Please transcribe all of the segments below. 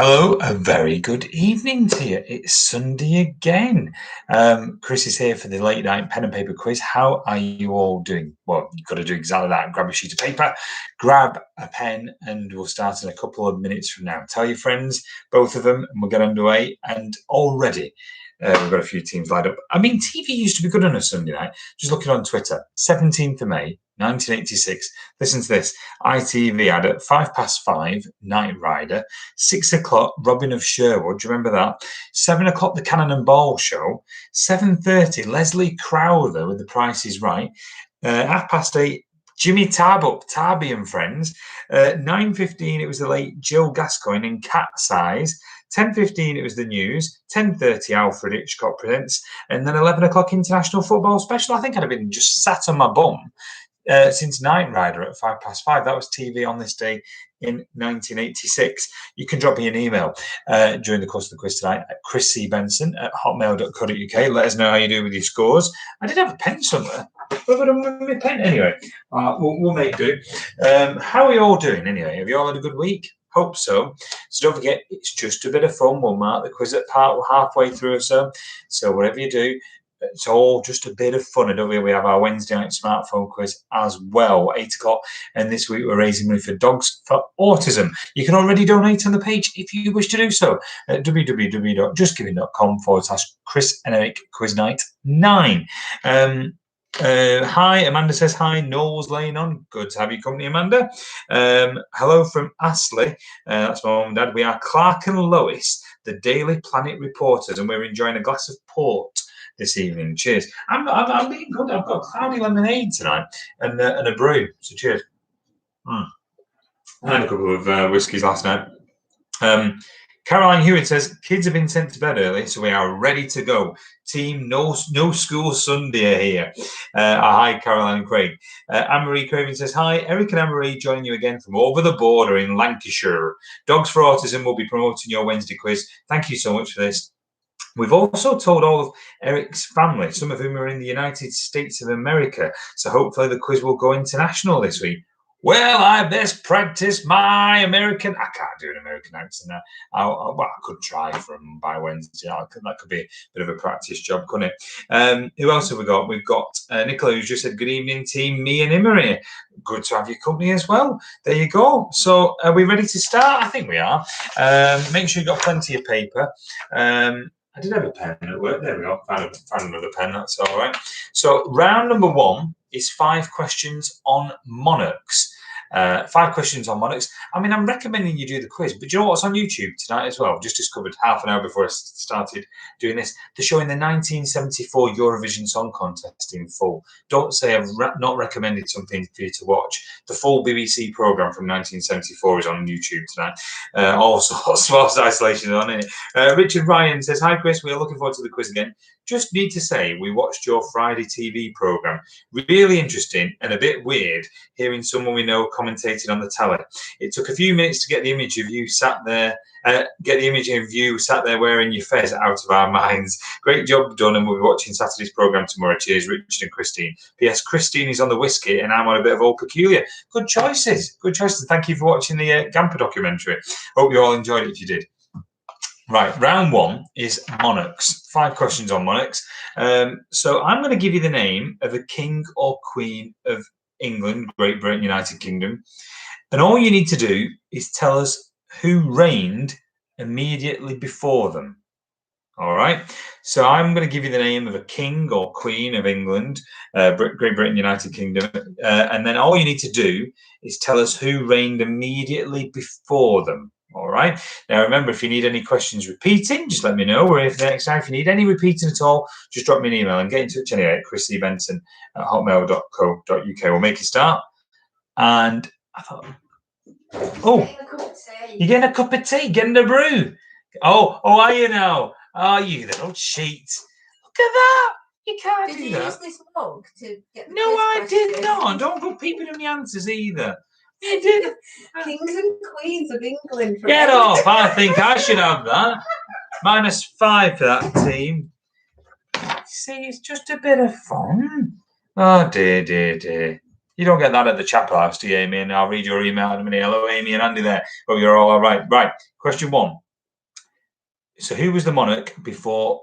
Hello, a very good evening to you. It's Sunday again. Chris is here for the late night pen and paper quiz. How are you all doing? Well, you've got to do exactly that. Grab a sheet of paper, grab a pen, and we'll start in a couple of minutes from now. Tell your friends, both of them, and we'll get underway. And already, we've got a few teams lined up. I mean, TV used to be good on a Sunday night. Just looking on Twitter, 17th of May, 1986. Listen to this. ITV had at 5:05, Knight Rider, 6 o'clock, Robin of Sherwood. Do you remember that? 7 o'clock, the Cannon and Ball Show. 7:30, Leslie Crowther with The Price is Right. 8:30, Jimmy Tarbuck, Tarby and Friends. 9:15, it was the late Jill Gascoigne in Cat's Eyes. 10:15, it was the news. 10:30, Alfred Hitchcock Presents. And then 11 o'clock, International Football Special. I think I'd have been just sat on my bum since Knight Rider at 5:05. That was TV on this day in 1986. You can drop me an email during the course of the quiz tonight at chriscbenson@hotmail.co.uk. Let us know how you do with your scores. I did have a pen somewhere. What have I done with my pen? Anyway, we'll make do. How are you all doing anyway? Have you all had a good week? Hope so. So don't forget, it's just a bit of fun. We'll mark the quiz at part halfway through or so. So whatever you do, it's all just a bit of fun. And don't forget, we have our Wednesday night smartphone quiz as well, 8 o'clock. And this week we're raising money for Dogs for Autism. You can already donate on the page if you wish to do so at www.justgiving.com/Chris and Eric Quiz Night 9. Hi, Amanda says hi. Noel's laying on. Good to have you company, Amanda. Hello from Astley. That's my mum and dad. We are Clark and Lois, the Daily Planet reporters, and we're enjoying a glass of port this evening. Cheers. I'm being good. I've got cloudy lemonade tonight and a brew. So cheers. I had a couple of whiskies last night. Caroline Hewitt says, kids have been sent to bed early, so we are ready to go. Team No School Sunday are here. Hi, Caroline and Craig. Anne-Marie Craven says, hi, Eric and Anne-Marie joining you again from over the border in Lancashire. Dogs for Autism will be promoting your Wednesday quiz. Thank you so much for this. We've also told all of Eric's family, some of whom are in the United States of America, so hopefully the quiz will go international this week. Well, I best practice my American. I can't do an American accent now. I could try from by Wednesday. That could be a bit of a practice job, couldn't it? Who else have we got? We've got Nicola, who's just said, good evening, team. Me and Imri. Good to have your company as well. There you go. So are we ready to start? I think we are. Make sure you've got plenty of paper. I did have a pen at work. There we go. Found another pen. That's all right. So round number 1 is 5 questions on monarchs. 5 questions on monarchs. I mean, I'm recommending you do the quiz, but do you know what's on YouTube tonight as well? Just discovered half an hour before I started doing this. They're showing the 1974 Eurovision Song Contest in full. Don't say I've not recommended something for you to watch. The full BBC programme from 1974 is on YouTube tonight. All sorts of isolation on it. Richard Ryan says, hi, Chris. We are looking forward to the quiz again. Just need to say, we watched your Friday TV programme. Really interesting and a bit weird hearing someone we know commentating on the telly. It took a few minutes to get the image of you sat there, wearing your fez out of our minds. Great job done, and we'll be watching Saturday's programme tomorrow. Cheers, Richard and Christine. P.S. Christine is on the whiskey, and I'm on a bit of Old Peculiar. Good choices. Good choices. Thank you for watching the Gamper documentary. Hope you all enjoyed it if you did. Right, round 1 is monarchs. 5 questions on monarchs. So I'm going to give you the name of a king or queen of England, Great Britain, United Kingdom. And all you need to do is tell us who reigned immediately before them. All right. So I'm going to give you the name of a king or queen of England, Great Britain, United Kingdom. And then all you need to do is tell us who reigned immediately before them. All right. Now, remember, if you need any questions repeating, just let me know. Or if next time, if you need any repeating at all, just drop me an email and get in touch anyway at chriscbenson@hotmail.co.uk. We'll make a start. And I thought, you're getting a cup of tea, getting a brew. Oh, are you now? Are you? Little cheat. Look at that. You can't do that. Did you use this mug to get the No, I did not. Don't go peeping in the answers either. You did. Kings and Queens of England. Get off. I think I should have that. -5 for that team. See, it's just a bit of fun. Oh, dear. You don't get that at the Chapel House, do you, Amy? And I'll read your email in a minute. Hello, Amy and Andy there. Hope you're all right. Right. Question 1. So who was the monarch before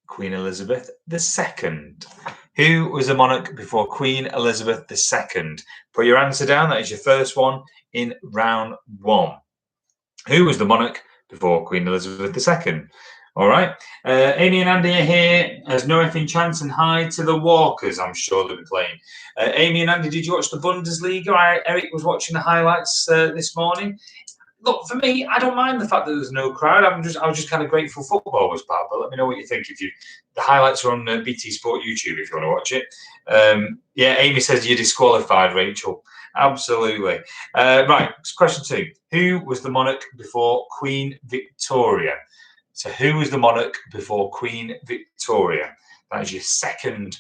Queen Elizabeth II? Who was the monarch before Queen Elizabeth II? Put your answer down. That is your first one in round 1. Who was the monarch before Queen Elizabeth II? All right. Amy and Andy are here as No Effing Chance, and hi to the Walkers. I'm sure they'll be playing. Amy and Andy, did you watch the Bundesliga? Eric was watching the highlights this morning. Look, for me, I don't mind the fact that there's no crowd. I was just kind of grateful football was back. But let me know what you think. The highlights are on BT Sport YouTube if you want to watch it. Yeah, Amy says you're disqualified, Rachel. Absolutely. Right, question 2. Who was the monarch before Queen Victoria? So who was the monarch before Queen Victoria? That is your second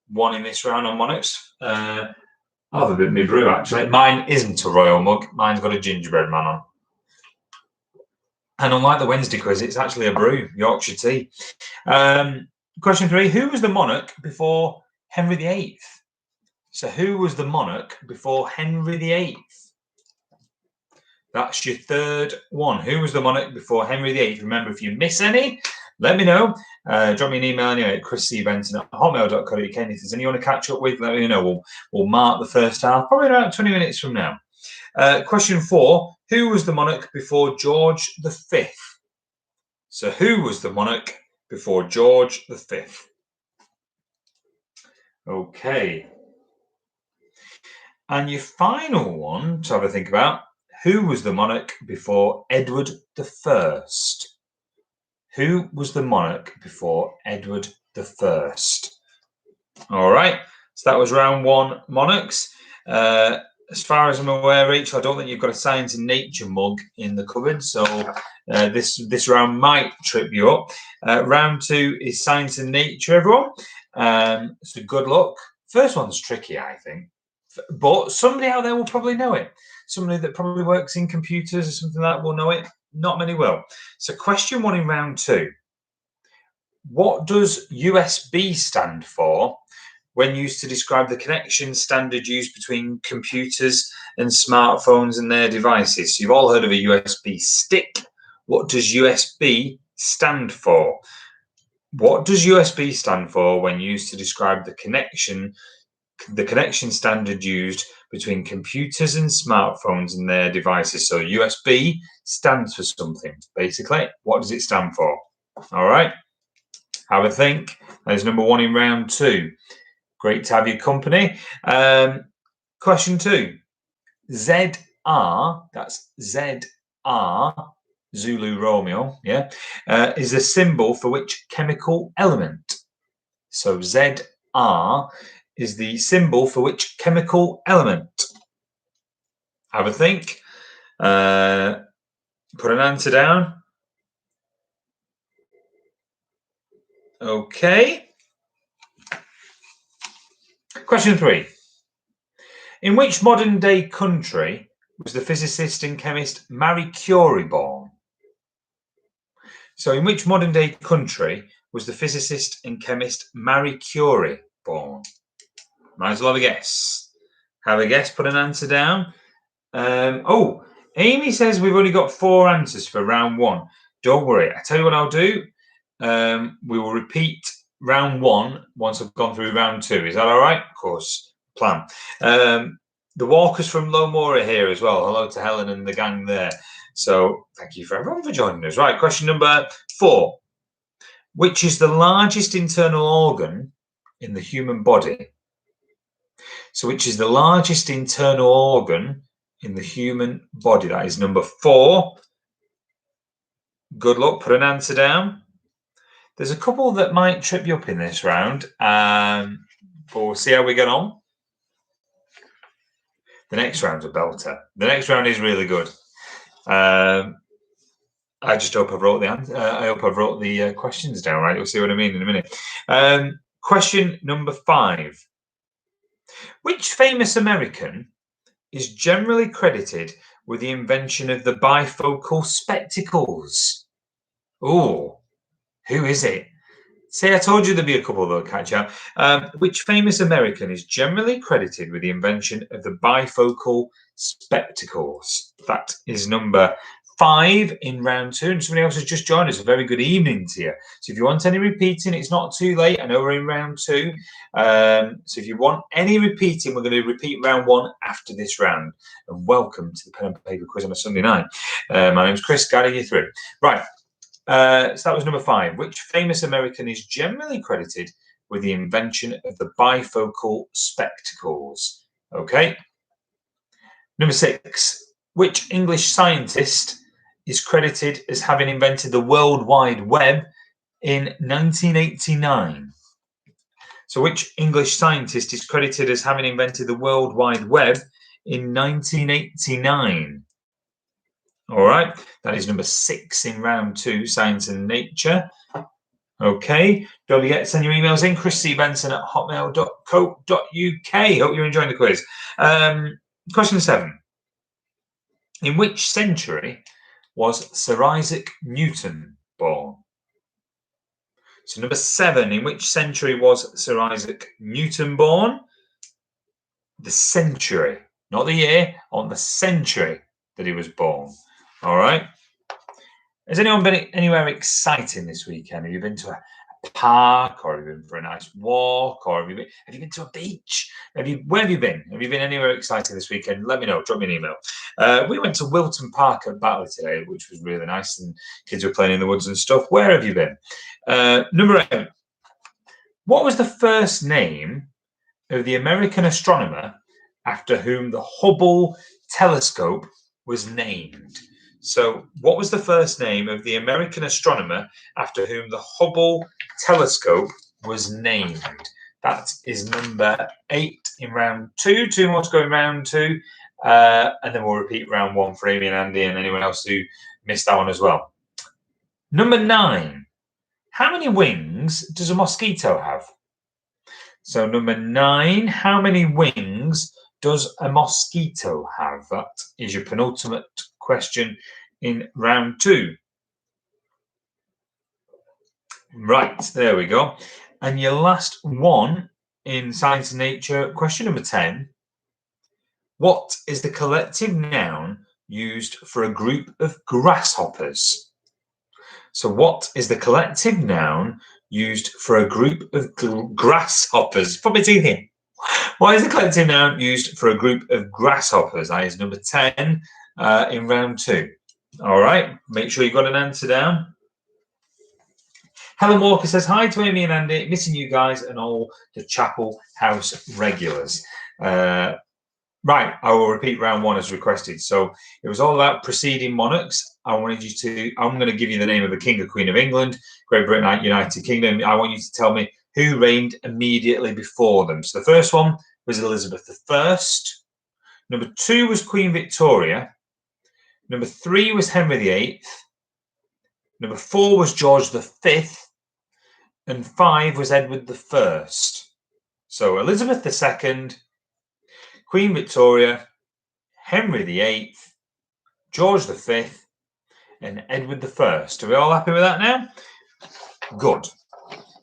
one in this round on monarchs. I'll have a bit of my brew, actually. Mine isn't a royal mug. Mine's got a gingerbread man on. And unlike the Wednesday quiz, it's actually a brew, Yorkshire tea. Question 3. Who was the monarch before Henry VIII? So who was the monarch before Henry VIII? That's your third one. Who was the monarch before Henry VIII? Remember, if you miss any, let me know. Drop me an email anyway at chriscbenton@hotmail.co.uk. And if there's anyone to catch up with, let me know. We'll mark the first half, probably around 20 minutes from now. Question 4. Who was the monarch before George V? So who was the monarch before George V? Okay. And your final one to have a think about. Who was the monarch before Edward I? Who was the monarch before Edward I? All right. So that was round 1 monarchs. As far as I'm aware, Rachel, I don't think you've got a Science and Nature mug in the cupboard. So this round might trip you up. Round 2 is Science and Nature, everyone. So good luck. First one's tricky, I think. But somebody out there will probably know it. Somebody that probably works in computers or something like that will know it. Not many will. So question 1 in round 2. What does USB stand for when used to describe the connection standard used between computers and smartphones and their devices? So you've all heard of a USB stick. What does USB stand for? What does USB stand for when used to describe the connection standard used between computers and smartphones and their devices? So USB stands for something, basically. What does it stand for? All right. Have a think. That is number 1 in round 2. Great to have your company. Question 2. ZR, that's ZR, Zulu Romeo, yeah, is a symbol for which chemical element? So ZR is the symbol for which chemical element? Have a think. Put an answer down. Okay. Question 3. In which modern day country was the physicist and chemist Marie Curie born? So in which modern day country was the physicist and chemist Marie Curie born? Might as well have a guess. Have a guess, put an answer down. Amy says we've only got 4 answers for round 1. Don't worry. I tell you what I'll do. We will repeat round 1 once I've gone through round 2. Is that all right? Of course. Plan. The Walkers from Lowmore are here as well. Hello to Helen and the gang there. So thank you for everyone for joining us. Right, question number 4. Which is the largest internal organ in the human body? So which is the largest internal organ in the human body? That is number 4. Good luck. Put an answer down. There's a couple that might trip you up in this round, but we'll see how we get on. The next round's a belter. The next round is really good. I just hope I've wrote the questions down right. You'll see what I mean in a minute. Question number 5. Which famous American is generally credited with the invention of the bifocal spectacles? Oh, who is it? See, I told you there'd be a couple that'll catch out. Which famous American is generally credited with the invention of the bifocal spectacles? That is number 5 in round 2. And somebody else has just joined us. A very good evening to you. So if you want any repeating, it's not too late. I know we're in round 2. So if you want any repeating, we're going to repeat round 1 after this round. And welcome to the Pen and Paper Quiz on a Sunday night. My name's Chris, guiding you through. Right. So that was number 5. Which famous American is generally credited with the invention of the bifocal spectacles? Okay. Number 6. Which English scientist is credited as having invented the World Wide Web in 1989? So which English scientist is credited as having invented the World Wide Web in 1989? All right, that is number 6 in round 2, Science and Nature. Okay, don't forget to send your emails in, chriscbenson@hotmail.co.uk. Hope you're enjoying the quiz. Question 7. In which century was Sir Isaac Newton born? So number 7, in which century was Sir Isaac Newton born? The century, not the year, on the century that he was born. All right. Has anyone been anywhere exciting this weekend? Have you been to a park, or have you been for a nice walk, or have you been to a beach? Where have you been? Have you been anywhere exciting this weekend? Let me know. Drop me an email. We went to Wilton Park at Batley today, which was really nice, and kids were playing in the woods and stuff. Where have you been? Number 8. What was the first name of the American astronomer after whom the Hubble telescope was named? So what was the first name of the American astronomer after whom the Hubble telescope was named? That is number 8 in round 2. 2 more to go in round 2. And then we'll repeat round 1 for Amy and Andy and anyone else who missed that one as well. Number 9. How many wings does a mosquito have? So number 9. How many wings does a mosquito have? That is your penultimate question in round 2. Right, there we go. And your last one in Science and Nature, question number 10. What is the collective noun used for a group of grasshoppers? So what is the collective noun used for a group of grasshoppers? Put my teeth in. What is the collective noun used for a group of grasshoppers? That is number 10 in round 2. All right, make sure you've got an answer down. Helen Walker says, hi to Amy and Andy, missing you guys and all the Chapel House regulars. Right, I will repeat round 1 as requested. So it was all about preceding monarchs. I'm going to give you the name of the King or Queen of England, Great Britain, United Kingdom. I want you to tell me who reigned immediately before them. So the first one was Elizabeth I. Number 2 was Queen Victoria. Number 3 was Henry VIII. Number 4 was George V. And 5 was Edward I. So Elizabeth II, Queen Victoria, Henry VIII, George V, and Edward I. Are we all happy with that now? Good.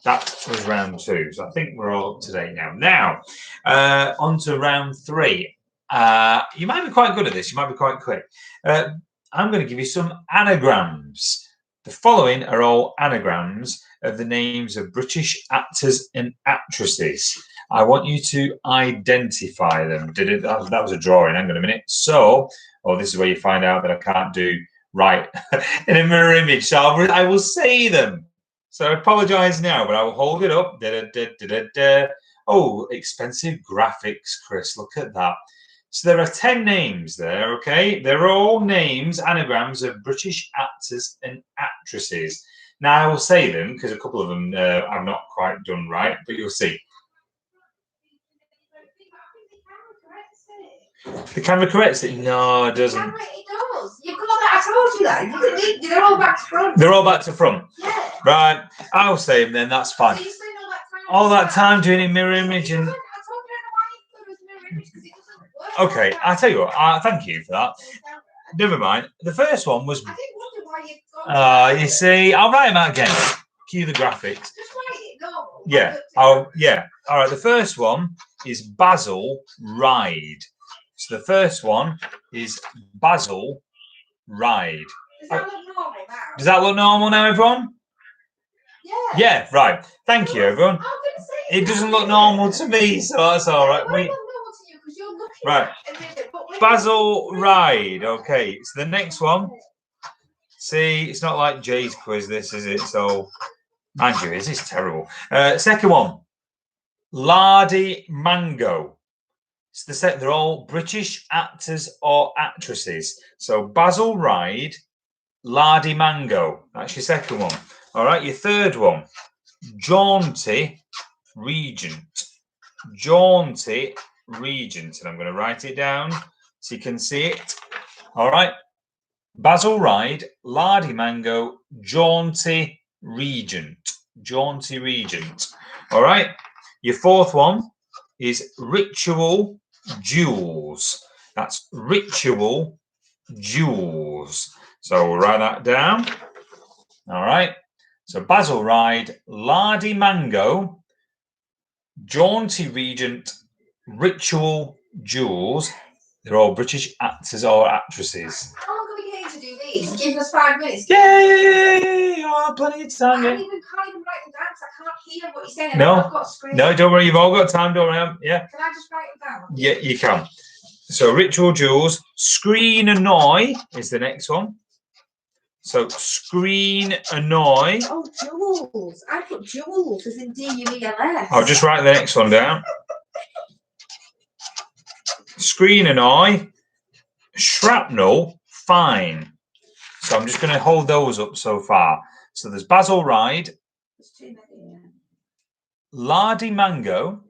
That was round 2. So I think we're all up to date now. Now, on to round 3. You might be quite good at this. You might be quite quick. I'm going to give you some anagrams. The following are all anagrams of the names of British actors and actresses. I want you to identify them. That was a drawing. Hang on a minute. So, this is where you find out that I can't do right in a mirror image. So I will say them. So I apologise now, but I will hold it up. Oh, expensive graphics, Chris. Look at that. So there are 10 names there, okay? They're all names, anagrams of British actors and actresses. Now, I will say them because a couple of them I've not quite done right, but you'll see. The camera corrects it? No, it doesn't. It does. You've got that. I told you that. They're all back to front. They're all back to front? Yeah. Right. I'll say them then. That's fine. So you spend all that time doing a mirror image and... Okay, I'll tell you what. Thank you for that. Never mind. The first one was... I didn't wonder why you see, I'll write them out again. Cue the graphics. Just write it normal. Yeah. Yeah. All right. The first one is Basil Ride. So the first one is Basil Ride. Does that look normal now? Does that look normal now, everyone? Yeah. Yeah, right. Thank you, everyone. I'm gonna say It doesn't look normal to me, so that's all right. Why not normal to you? Because you're looking Right. at it, but when Basil Ride. Okay, so the next one. See, it's not like Jay's quiz, this, is it? So, mind you, this is terrible. Second one. Lardy Mango. It's the set. They're all British actors or actresses. So Basil Ride, Lardy Mango. That's your second one. All right, your third one. Jaunty Regent. Jaunty Regent. And I'm going to write it down so you can see it. All right. Basil Ride, Lardy Mango, Jaunty Regent. Jaunty Regent. All right. Your fourth one is Ritual Jewels. That's Ritual Jewels. So we'll write that down. All right. So Basil Ride, Lardy Mango, Jaunty Regent, Ritual Jewels. They're all British actors or actresses. How long are we getting to do these? Give us 5 minutes. Yay! Oh, plenty of time. I can't even write them down because I can't hear what you're saying. No. I've got a screen. No, don't worry. You've all got time. Don't worry. Yeah. Can I just write them down? Yeah, you can. So Ritual Jewels. Screen Annoy is the next one. So Screen Annoy. Oh, jewels. I put jewels as in D-U-E-L-S. I'll just write the next one down. Screen Annoy. Shrapnel Fine. So I'm just going to hold those up so far. So there's Basil Ride. There's too many, yeah. Lardy Mango.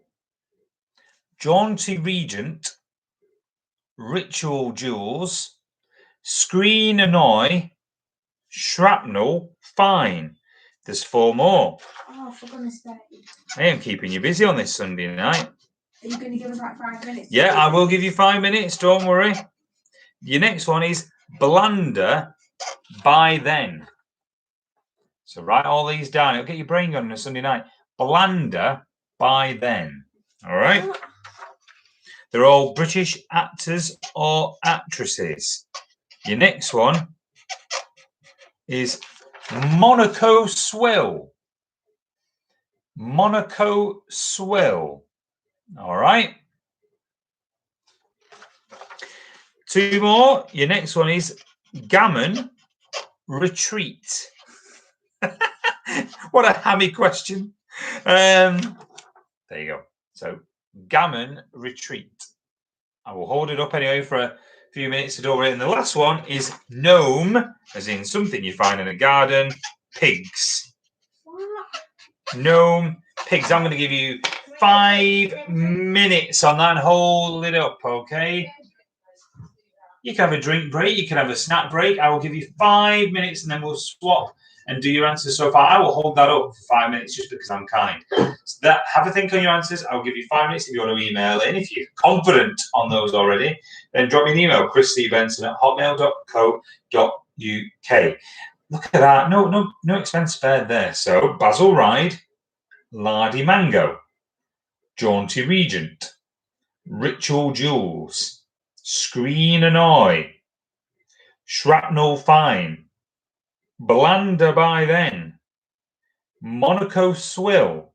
Jaunty Regent. Ritual Jewels. Screen Annoy. Shrapnel Fine. There's 4 more. Oh, for goodness sake. I am keeping you busy on this Sunday night. Are you going to give us like 5 minutes? Yeah, I will give you 5 minutes. Don't worry. Your next one is Blander By Then. So write all these down. It'll get your brain going on a Sunday night. Blander By Then. All right. They're all British actors or actresses. Your next one is Monaco Swill. Monaco Swill. All right. 2 more. Your next one is Gammon Retreat. What a hammy question. There you go. So Gammon Retreat. I will hold it up anyway for a few minutes to do it. And the last one is Gnome, as in something you find in a garden. Pigs. Gnome Pigs. I'm going to give you 5 minutes on that and hold it up, okay? You can have a drink break, you can have a snack break. I will give you 5 minutes and then we'll swap and do your answers so far. I will hold that up for 5 minutes just because I'm kind. So have a think on your answers. I'll give you 5 minutes if you want to email in. If you're confident on those already, then drop me an email, chriscbenson@hotmail.co.uk. Look at that. No expense spared there. So Basil Ride, Lardy Mango, Jaunty Regent, Ritual Jewels, Screen Annoy, Shrapnel Fine, Blander By Then, Monaco Swill,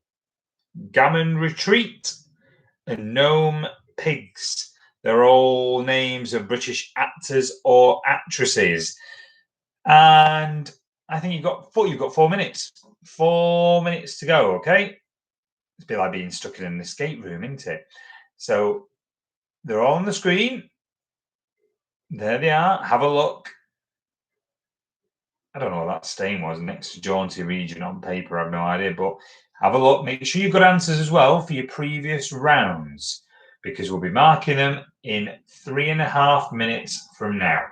Gammon Retreat, and Gnome Pigs. They're all names of British actors or actresses. And I think you've got 4 minutes. 4 minutes to go, okay? It's a bit like being stuck in an escape room, isn't it? So they're all on the screen. There they are. Have a look. I don't know what that stain was next to Jaunty Regent on paper. I have no idea, but have a look. Make sure you've got answers as well for your previous rounds because we'll be marking them in 3.5 minutes from now.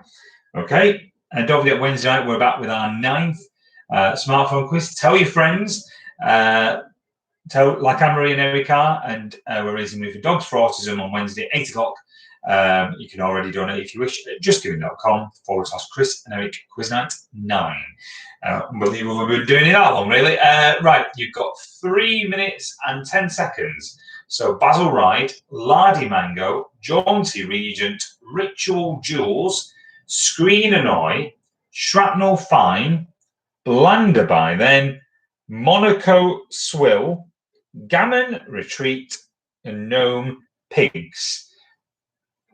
Okay? And don't forget, Wednesday night, we're back with our 9th smartphone quiz. Tell your friends. Tell like Anne-Marie and Eric are, and we're raising money for Dogs for Autism on Wednesday at 8 o'clock. You can already donate if you wish at justgiving.com/Chris and Eric Quiz Night 9. Unbelievable we've been doing it that long, really. Right, you've got 3 minutes and 10 seconds. So Basil Ride, Lardy Mango, Jaunty Regent, Ritual Jewels, Screen Annoy, Shrapnel Fine, Blanderby, then Monaco Swill, Gammon Retreat, and Gnome Pigs.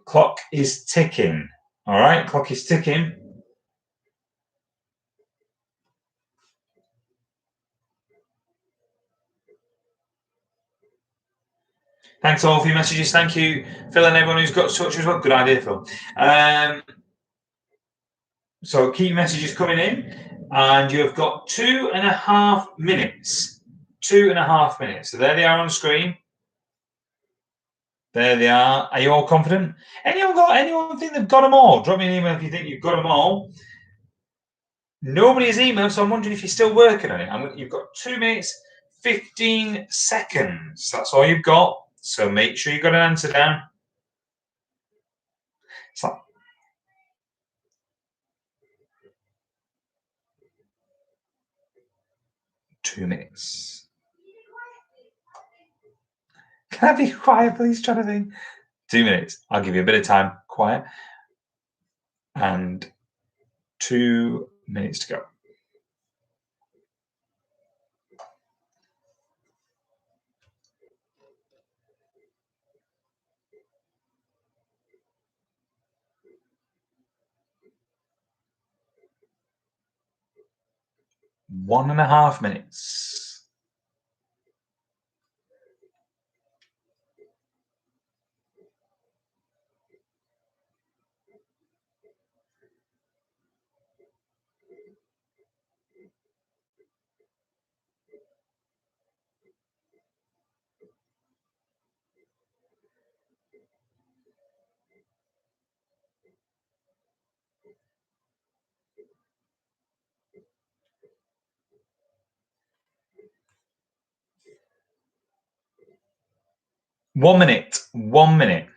Clock is ticking. All right, clock is ticking. Thanks all for your messages. Thank you, Phil, and everyone who's got in touch as well. Good idea, Phil. So keep messages coming in, and you've got 2.5 minutes. 2.5 minutes. So there they are on the screen. There they are. Are you all confident? Anyone think they've got them all? Drop me an email if you think you've got them all. Nobody has emailed, so I'm wondering if you're still working on it. You've got 2 minutes, 15 seconds. That's all you've got. So make sure you've got an answer down. So, 2 minutes. Can I be quiet, please, Jonathan? 2 minutes. I'll give you a bit of time. Quiet. And 2 minutes to go. One and a half minutes. One minute. 1 minute.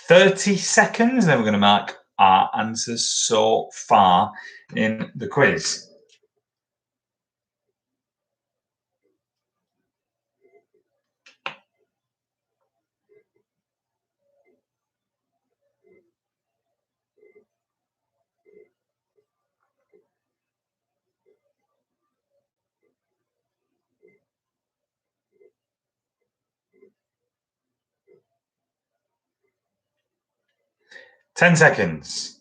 .30 seconds. Then we're going to mark our answers so far in the quiz. Ten seconds.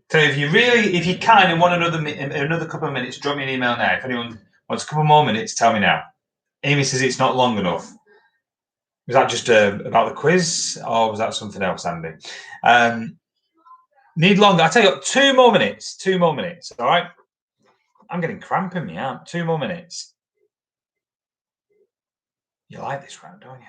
So if you can and want another couple of minutes, drop me an email now. If anyone wants a couple more minutes, tell me now. Amy says it's not long enough. Was that just about the quiz, or was that something else, Andy? Need longer. I tell you what, 2 more minutes. 2 more minutes. All right. I'm getting cramp in me arm. 2 more minutes. You like this round, don't you?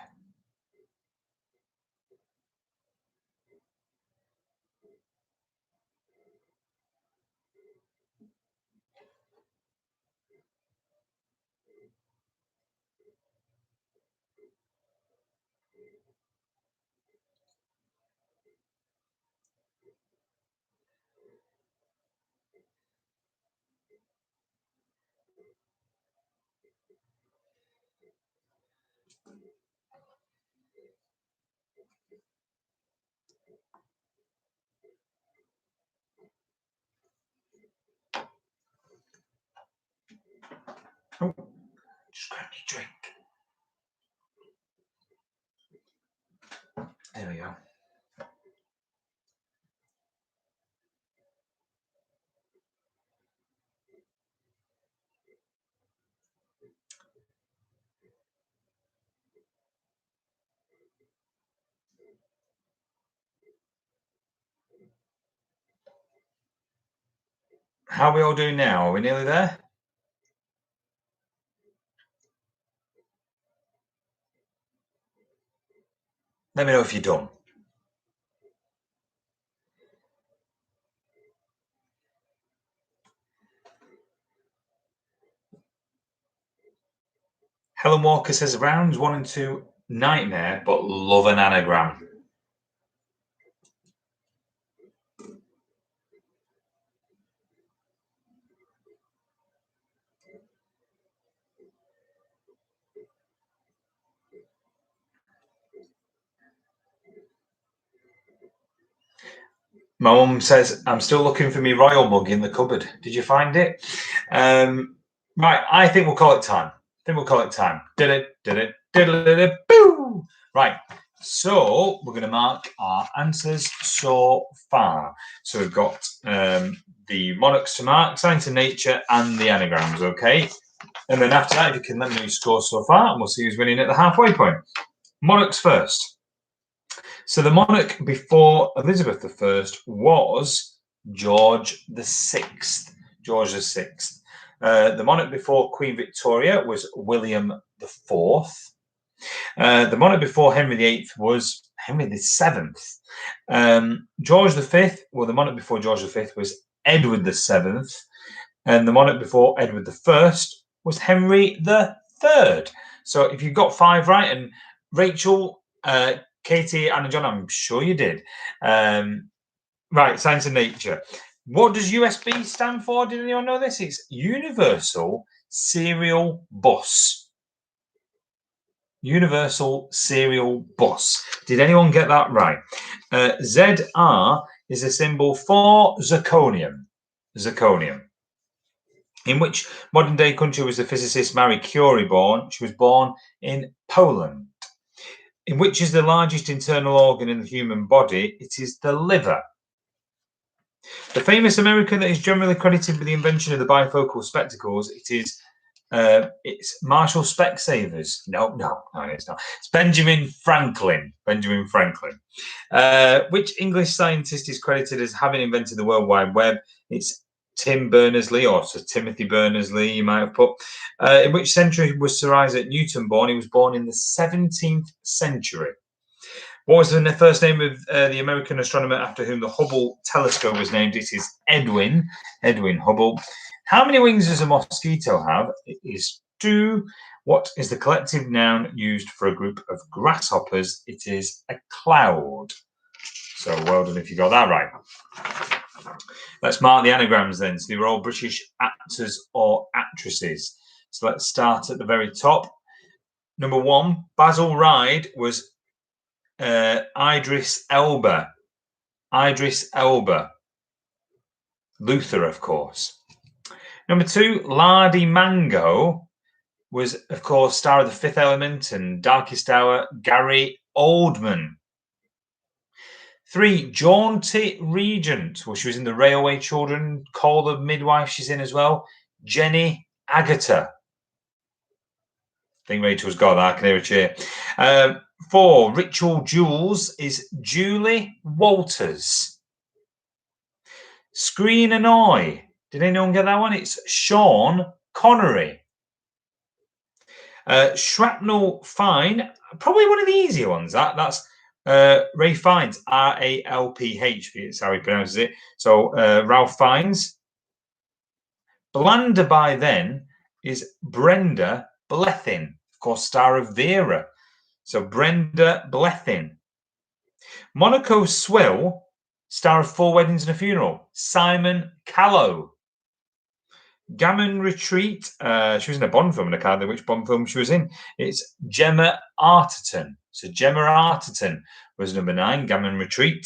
Oh, just grab me a drink. There we go. How are we all doing now? Are we nearly there? Let me know if you're done. Helen Walker says rounds 1 and 2 nightmare, but love an anagram. My mum says, I'm still looking for me royal mug in the cupboard. Did you find it? Right, I think we'll call it time. Did it, boo! Right, so we're going to mark our answers so far. So we've got the monarchs to mark, science and nature, and the anagrams, okay? And then after that, if you can let me know your score so far, and we'll see who's winning at the halfway point. Monarchs first. So the monarch before Elizabeth I was George VI. George VI. The monarch before Queen Victoria was William IV. The monarch before Henry VIII was Henry VII. George V, well, the monarch before George V was Edward VII. And the monarch before Edward I was Henry III. So if you got 5 right, and Rachel, Katie, Anna John, I'm sure you did. Right, science and nature. What does USB stand for? Did anyone know this? It's Universal Serial Bus. Universal Serial Bus. Did anyone get that right? ZR is a symbol for zirconium. Zirconium. In which modern day country was the physicist Marie Curie born? She was born in Poland. In which is the largest internal organ in the human body? It is the liver. The famous American that is generally credited with the invention of the bifocal spectacles, it's Marshall Specsavers. No, it's not. It's Benjamin Franklin. Which English scientist is credited as having invented the World Wide Web? It's Tim Berners-Lee, or Sir Timothy Berners-Lee, you might have put. In which century was Sir Isaac Newton born? He was born in the 17th century. What was the first name of the American astronomer after whom the Hubble telescope was named? It is Edwin Hubble. How many wings does a mosquito have? It is 2. What is the collective noun used for a group of grasshoppers? It is a cloud. So well done if you got that right. Let's mark the anagrams then. So they were all British actors or actresses. So let's start at the very top. Number 1, Basil Ryde was Idris Elba. Luther, of course. Number 2, Lardy Mango was, of course, star of The Fifth Element and Darkest Hour, Gary Oldman. 3, Jaunty Regent. Well, she was in The Railway Children. Call the Midwife, she's in as well. Jenny Agutter. I think Rachel's got that. I can hear a cheer. 4, Ritual Jewels is Julie Walters. Screen Annoy. Did anyone get that one? It's Sean Connery. Shrapnel Fine. Probably one of the easier ones. That's Ralph Fiennes. Ralph. That's how he pronounces it. So Ralph Fiennes. Blander by Then is Brenda Blethyn. Of course, star of Vera. So Brenda Blethyn. Monaco Swill, star of 4 Weddings and a Funeral, Simon Callow. Gammon Retreat, she was in a Bond film, and I can't remember which Bond film she was in. It's Gemma Arterton. So Gemma Arterton was number 9, Gammon Retreat.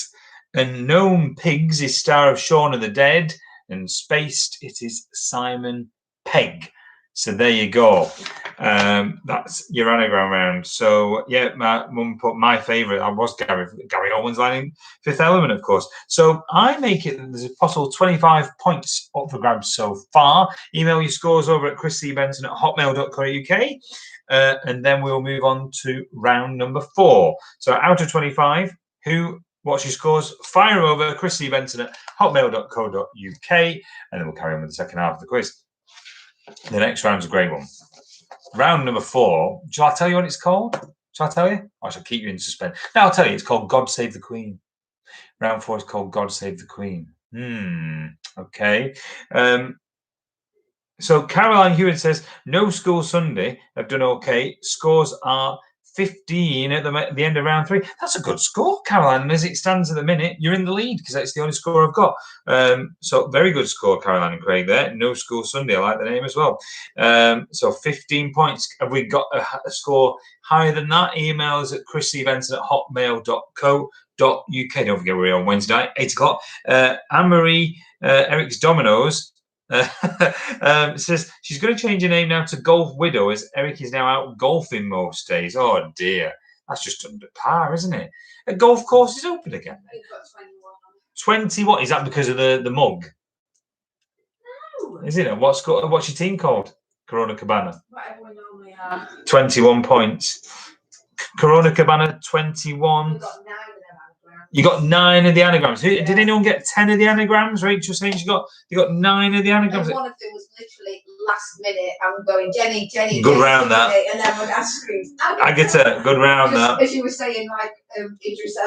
And Gnome Pigs is star of Shaun of the Dead, and Spaced, it is Simon Pegg. So there you go. That's your anagram round. So yeah, my mum put my favourite. I was Gary Oldman's line in Fifth Element, of course. So I make it. There's a possible 25 points up for grabs so far. Email your scores over at chriscbenson@hotmail.co.uk, and then we'll move on to round number 4. So out of 25, what's your scores? Fire over chriscbenson@hotmail.co.uk, and then we'll carry on with the second half of the quiz. The next round's a great one. Round number 4. Shall I tell you what it's called? Shall I tell you? Or shall I keep you in suspense? No, I'll tell you. It's called God Save the Queen. Round 4 is called God Save the Queen. Okay. So Caroline Hewitt says, no school Sunday have done okay. Scores are 15 at the end of round 3. That's a good score, Caroline. And as it stands at the minute, you're in the lead because that's the only score I've got. So very good score, Caroline and Craig there. No school Sunday. I like the name as well. So 15 points. Have we got a score higher than that? Emails at chrisevenson@hotmail.co.uk. Don't forget we're on Wednesday night, 8 o'clock. Anne-Marie Eric's Dominoes says she's going to change her name now to Golf Widow as Eric is now out golfing most days. Oh dear, that's just under par, isn't it? A golf course is open again. You've got 21. 21. Is that because of the mug? No. Is it? What's your team called? Corona Cabana. Whatever we normally are. 21 points. Corona Cabana 21. We've got 9 of them anagrams. You got 9 of the anagrams. Yeah. Did anyone get 10 of the anagrams? Rachel saying they got 9 of the anagrams. And one of them was literally last minute. I'm going, Jenny. Good round Jenny, that. And then when I screamed, Agatha, good round that. as you were saying, like Idris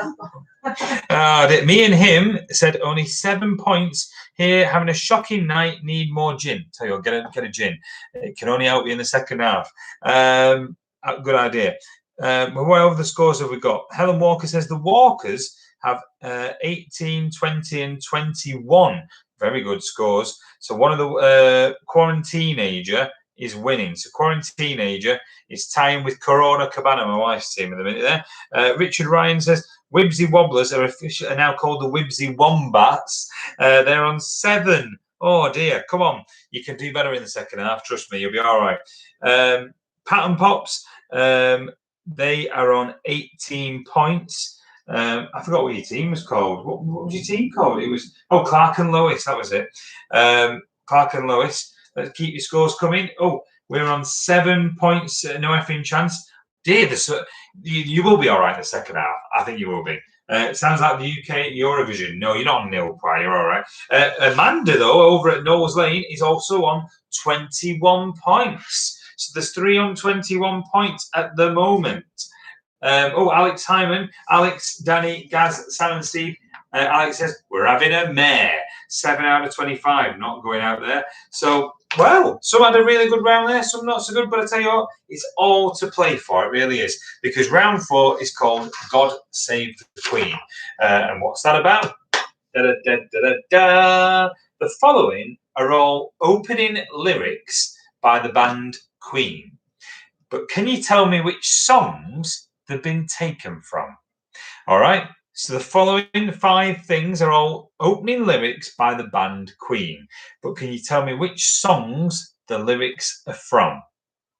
Elba. Me and him said only 7 points here. Having a shocking night. Need more gin. Tell you what, get a gin. It can only help you in the second half. Good idea. What other the scores have we got? Helen Walker says the Walkers have 18, 20, and 21. Very good scores. So one of the Quarantinager is winning. So Quarantinager is tying with Corona Cabana, my wife's team, in the minute there. Richard Ryan says Wibsy Wobblers are now called the Wibsy Wombats. They're on 7. Oh dear, come on. You can do better in the second half. Trust me, you'll be all right. Pat and Pops, they are on 18 points. I forgot what your team was called. What was your team called? It was Clark and Lois. That was it. Clark and Lois. Let's keep your scores coming. Oh, we're on 7 points. No effing chance. Dear, you will be all right in the second half. I think you will be. It sounds like the UK Eurovision. No, you're not on nil choir. You're all right. Amanda, though, over at Knowles Lane, is also on 21 points. So there's 3 on 21 points at the moment. Alex Hyman, Alex, Danny, Gaz, Sam and Steve. Alex says, we're having a mare. 7 out of 25, not going out there. So, well, some had a really good round there, some not so good. But I tell you what, it's all to play for. It really is. Because round 4 is called God Save the Queen. And what's that about? The following are all opening lyrics by the band Queen. But can you tell me which songs they've been taken from? All right. So the following 5 things are all opening lyrics by the band Queen. But can you tell me which songs the lyrics are from?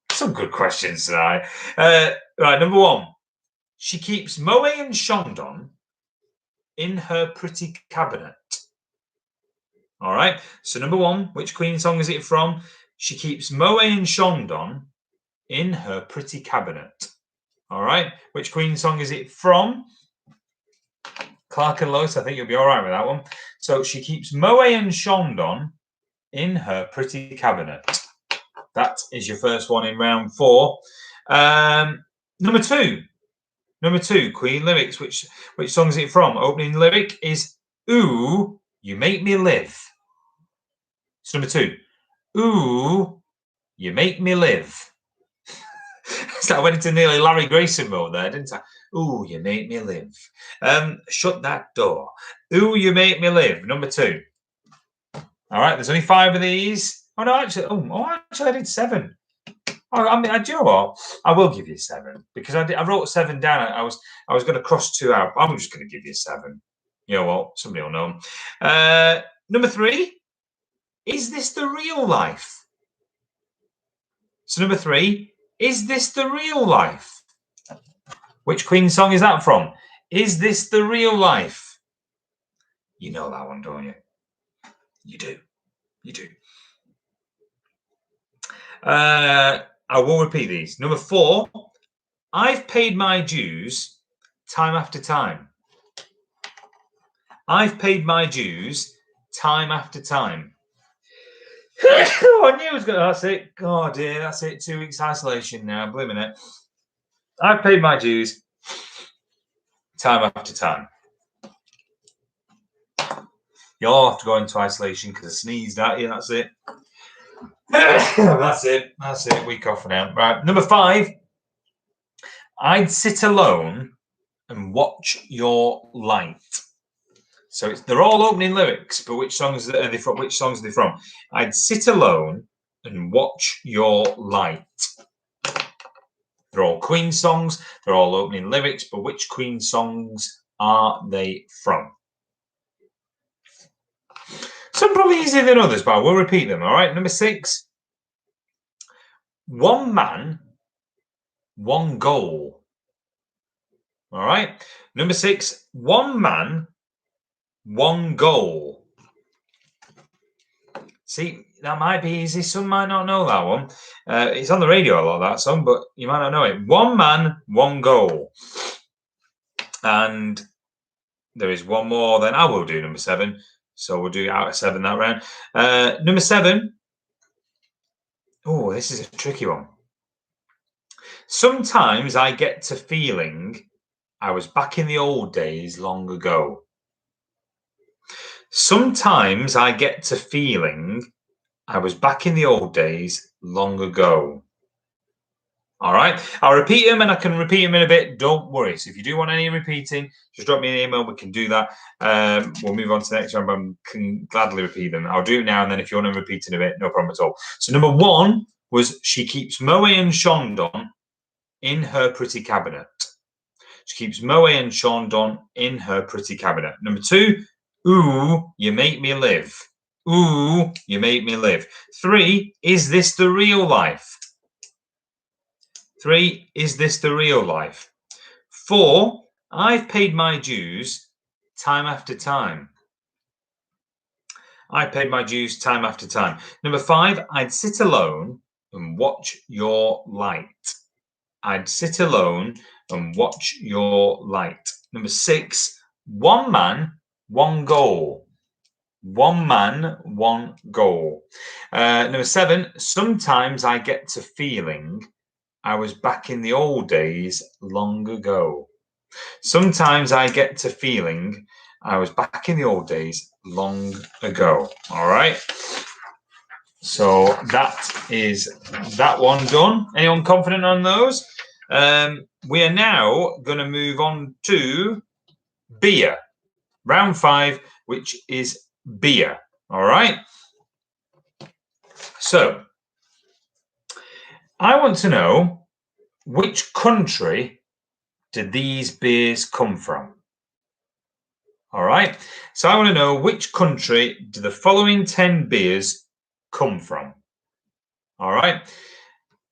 Some good questions tonight. Right, number 1. She keeps Moet and Chandon in her pretty cabinet. All right. So number 1, which Queen song is it from? She keeps Moet and Chandon in her pretty cabinet. All right. Which Queen song is it from? Clark and Lois, I think you'll be all right with that one. So she keeps Moet and Chandon in her pretty cabinet. That is your first one in round 4. Number 2, Queen lyrics. Which song is it from? Opening lyric is "Ooh, you make me live." So number 2, "Ooh, you make me live." So I went into nearly Larry Grayson mode there, didn't I? Ooh, you make me live. Shut that door. Ooh, you make me live. Number 2. All right, there's only 5 of these. Oh no, actually, I did 7. I mean, do you know what? I will give you 7 because I wrote 7 down. I was going to cross 2 out. I'm just going to give you 7. You know what? Somebody will know. Number 3. Is this the real life? So number 3. Is this the real life? Which Queen song is that from? Is this the real life? You know that one, don't you? You do. You do. I will repeat these. Number 4. I've paid my dues time after time. I've paid my dues time after time. I knew it was going to. That's it. Oh dear, that's it. 2 weeks isolation now. Blimmin' it. I've paid my dues time after time. You'll have to go into isolation because I sneezed at you. That's it. That's it. Week off now. Right. Number 5. I'd sit alone and watch your light. So they're all opening lyrics, but which songs are they from? Which songs are they from? I'd sit alone and watch your light. They're all Queen songs. They're all opening lyrics, but which Queen songs are they from? Some probably easier than others, but we'll repeat them. All right. Number 6. One man, one goal. All right. Number 6. One man, one goal. See, that might be easy. Some might not know that one. It's on the radio a lot, that song, but you might not know it. One man, one goal. And there is one more, then I will do number 7. So we'll do out of 7 that round. Number 7. Oh, this is a tricky one. Sometimes I get to feeling I was back in the old days long ago. Sometimes I get to feeling I was back in the old days long ago. All right. I'll repeat them and I can repeat them in a bit. Don't worry. So if you do want any repeating, just drop me an email. We can do that. We'll move on to the next one, but I can gladly repeat them. I'll do it now. And then if you want to repeat in a bit, no problem at all. So number 1 was she keeps Moe and Chandon in her pretty cabinet. She keeps Moe and Chandon in her pretty cabinet. Number 2, ooh, you make me live. Ooh, you make me live. 3, is this the real life? 3, is this the real life? 4, I've paid my dues time after time. I paid my dues time after time. Number 5, I'd sit alone and watch your light. I'd sit alone and watch your light. Number 6, one man, one goal. One man, one goal. Number 7, sometimes I get to feeling I was back in the old days long ago. Sometimes I get to feeling I was back in the old days long ago. All right. So that is that one done. Anyone confident on those? We are now going to move on to beer. Round 5, which is beer. All right. So I want to know, which country did these beers come from? All right. So I want to know, which country do the following 10 beers come from? All right.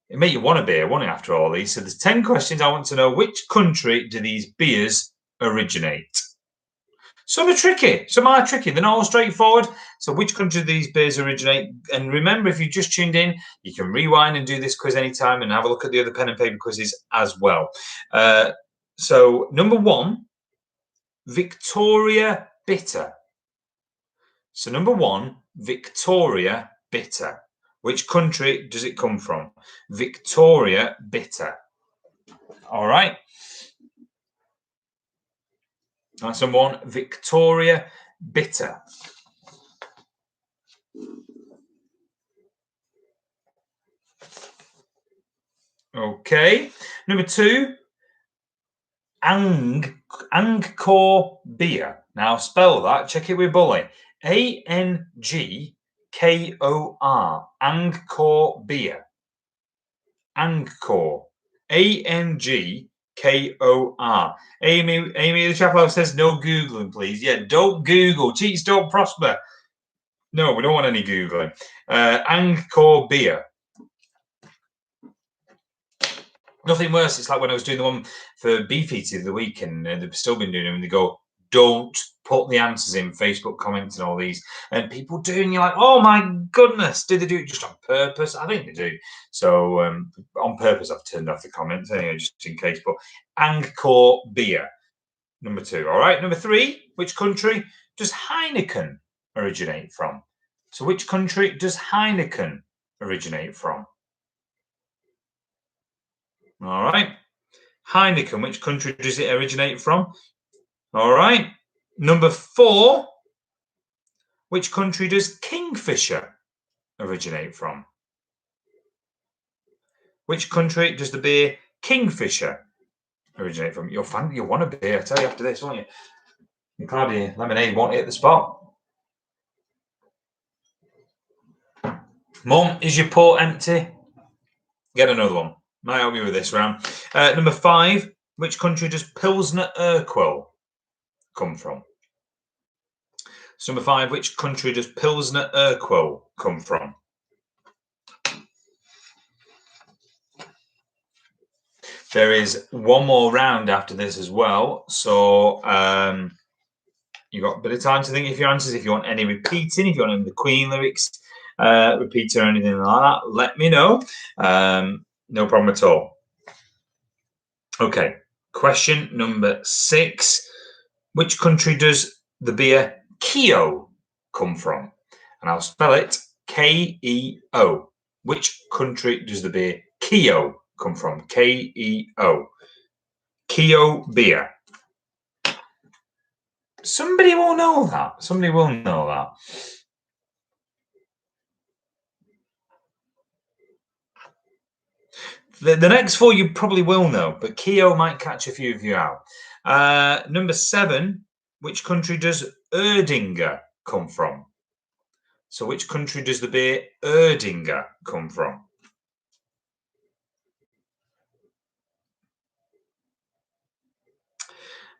It made you want a beer, won't it, after all these? So there's 10 questions. I want to know, which country do these beers originate? Some are tricky. Some are tricky. They're not all straightforward. So which country do these beers originate? And remember, if you just tuned in, you can rewind and do this quiz anytime and have a look at the other pen and paper quizzes as well. So number 1, Victoria Bitter. So number 1, Victoria Bitter. Which country does it come from? Victoria Bitter. All right. That's number 1, Victoria Bitter. Okay. Number 2, Angkor beer. Now spell that. Check it with Bully. A-N-G-K-O-R. Angkor beer. Angkor. A-N-G-K-O-R. Amy the Chapel says no Googling, please. Yeah, don't Google. Cheats don't prosper. No, we don't want any Googling. Angkor beer. Nothing worse. It's like when I was doing the one for Beefeater the week, and they've still been doing them, and they go, don't put the answers in Facebook comments and all these. And people do, and you're like, oh my goodness, did they do it just on purpose? I think they do. So on purpose, I've turned off the comments anyway, just in case. But Angkor beer, number 2. All right, number 3, which country does Heineken originate from? So which country does Heineken originate from? All right. Heineken, which country does it originate from? All right. Number 4, which country does Kingfisher originate from? Which country does the beer Kingfisher originate from? You'll want a beer, I tell you, after this, won't you? Your cloudy lemonade won't hit the spot. Mum, is your port empty? Get another one. Might help you with this round. Number 5. Which country does Pilsner Urquell come from? So number 5. Which country does Pilsner Urquell come from? There is one more round after this as well. So you've got a bit of time to think of your answers. If you want any repeating, if you want any of the Queen lyrics repeated or anything like that, let me know. No problem at all. Okay, question number 6. Which country does the beer Keo come from? And I'll spell it K-E-O. Which country does the beer Keo come from? K-E-O. Keo beer. Somebody will know that. Somebody will know that. The next 4 you probably will know, but Keo might catch a few of you out. Number 7, which country does Erdinger come from? So which country does the beer Erdinger come from?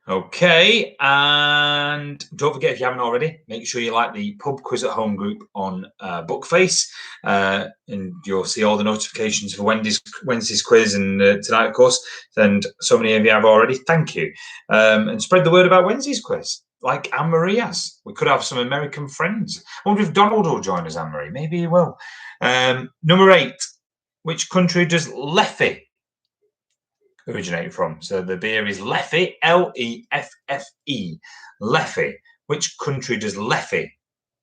Okay, and don't forget, if you haven't already, make sure you like the Pub Quiz at Home group on Bookface, and you'll see all the notifications for Wednesday's quiz and tonight, of course. And so many of you have already. Thank you, and spread the word about Wednesday's quiz, like Anne Marie has. We could have some American friends. I wonder if Donald will join us, Anne Marie. Maybe he will. Number 8, which country does Leffe originate from? So the beer is Leffe, L-E-F-F-E. Leffe. Which country does Leffe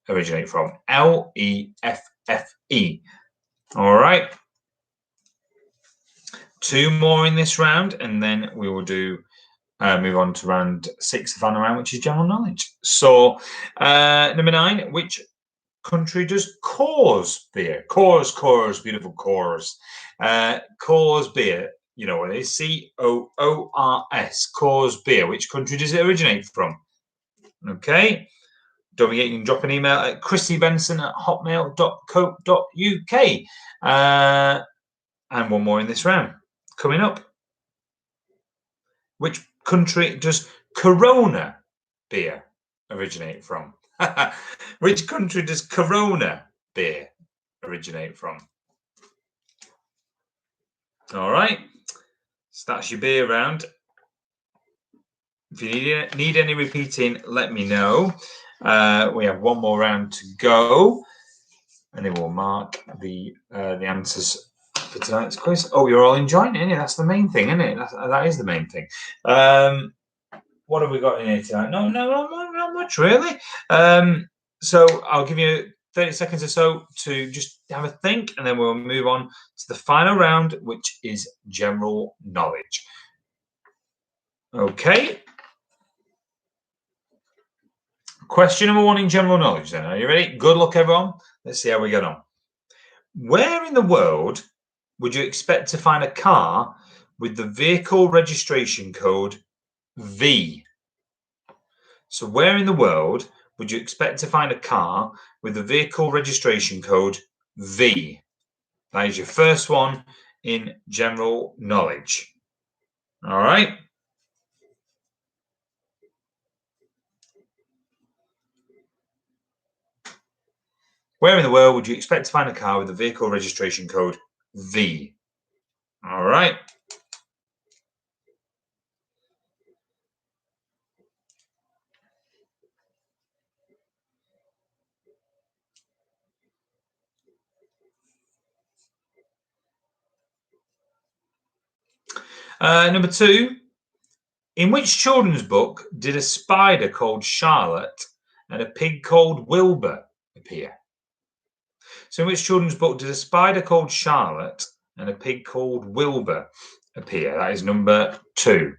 originate from? L-E-F-F-E. All right. 2 more in this round, and then we will do move on to round 6, the final round, which is general knowledge. So number 9, which country does Coors beer? Coors, beautiful Coors. Coors beer. You know what it is, C-O-O-R-S, Coors beer. Which country does it originate from? Okay. Don't forget, you can drop an email at chrissybenson@hotmail.co.uk. And one more in this round. Coming up. Which country does Corona beer originate from? Which country does Corona beer originate from? All right. So that's your beer round. If you need any repeating, let me know. We have one more round to go, and then we'll mark the answers for tonight's quiz. Oh, you're all enjoying it, isn't it? That's the main thing, isn't it? That is the main thing. What have we got in here tonight? No, not much really. So I'll give you 30 seconds or so to just have a think, and then we'll move on to the final round, which is general knowledge. Okay. Question number 1 in general knowledge then. Are you ready? Good luck, everyone. Let's see how we get on. Where in the world would you expect to find a car with the vehicle registration code V? So where in the world would you expect to find a car with the vehicle registration code V? That is your first one in general knowledge. All right. Where in the world would you expect to find a car with the vehicle registration code V? All right. Number 2, in which children's book did a spider called Charlotte and a pig called Wilbur appear? So in which children's book did a spider called Charlotte and a pig called Wilbur appear? That is number 2.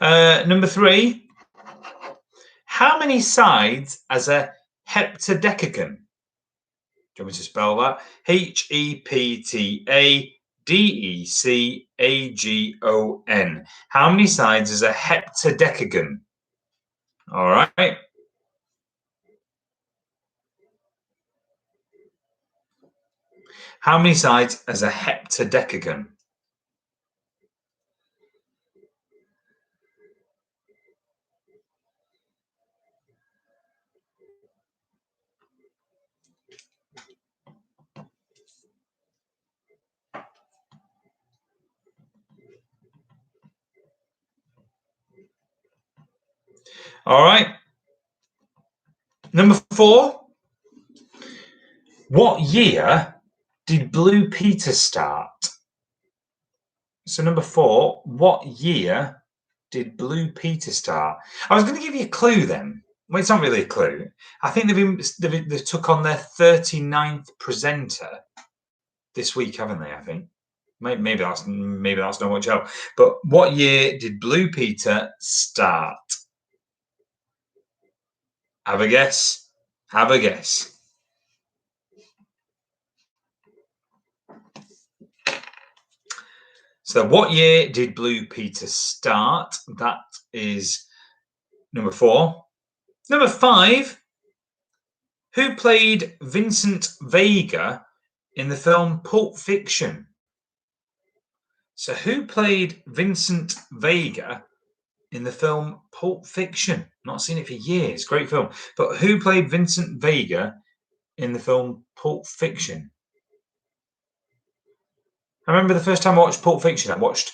Number 3. How many sides has a heptadecagon? Do you want me to spell that? Heptadecagon. How many sides is a heptadecagon? All right. How many sides has a heptadecagon? All right. Number 4. What year did Blue Peter start? So number 4, what year did Blue Peter start? I was going to give you a clue then. Well, it's not really a clue. I think they took on their 39th presenter this week, haven't they? I think maybe that's not much help. But what year did Blue Peter start? Have a guess. Have a guess. So what year did Blue Peter start? That is number 4. Number 5. Who played Vincent Vega in the film Pulp Fiction? So who played Vincent Vega in the film Pulp Fiction? Not seen it for years. Great film. But who played Vincent Vega in the film Pulp Fiction? I remember the first time I watched Pulp Fiction, I watched,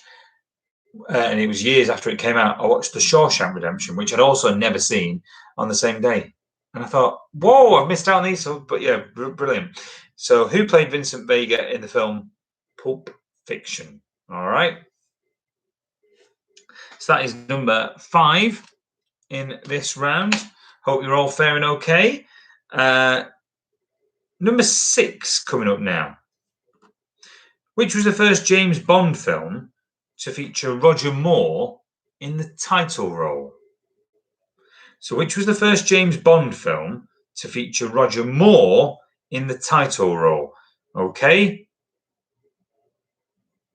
and it was years after it came out, I watched The Shawshank Redemption, which I'd also never seen, on the same day. And I thought, whoa, I've missed out on these. But yeah, brilliant. So who played Vincent Vega in the film Pulp Fiction? All right. So that is number 5 in this round. Hope you're all faring okay. Number 6 coming up now. Which was the first James Bond film to feature Roger Moore in the title role? So which was the first James Bond film to feature Roger Moore in the title role? Okay.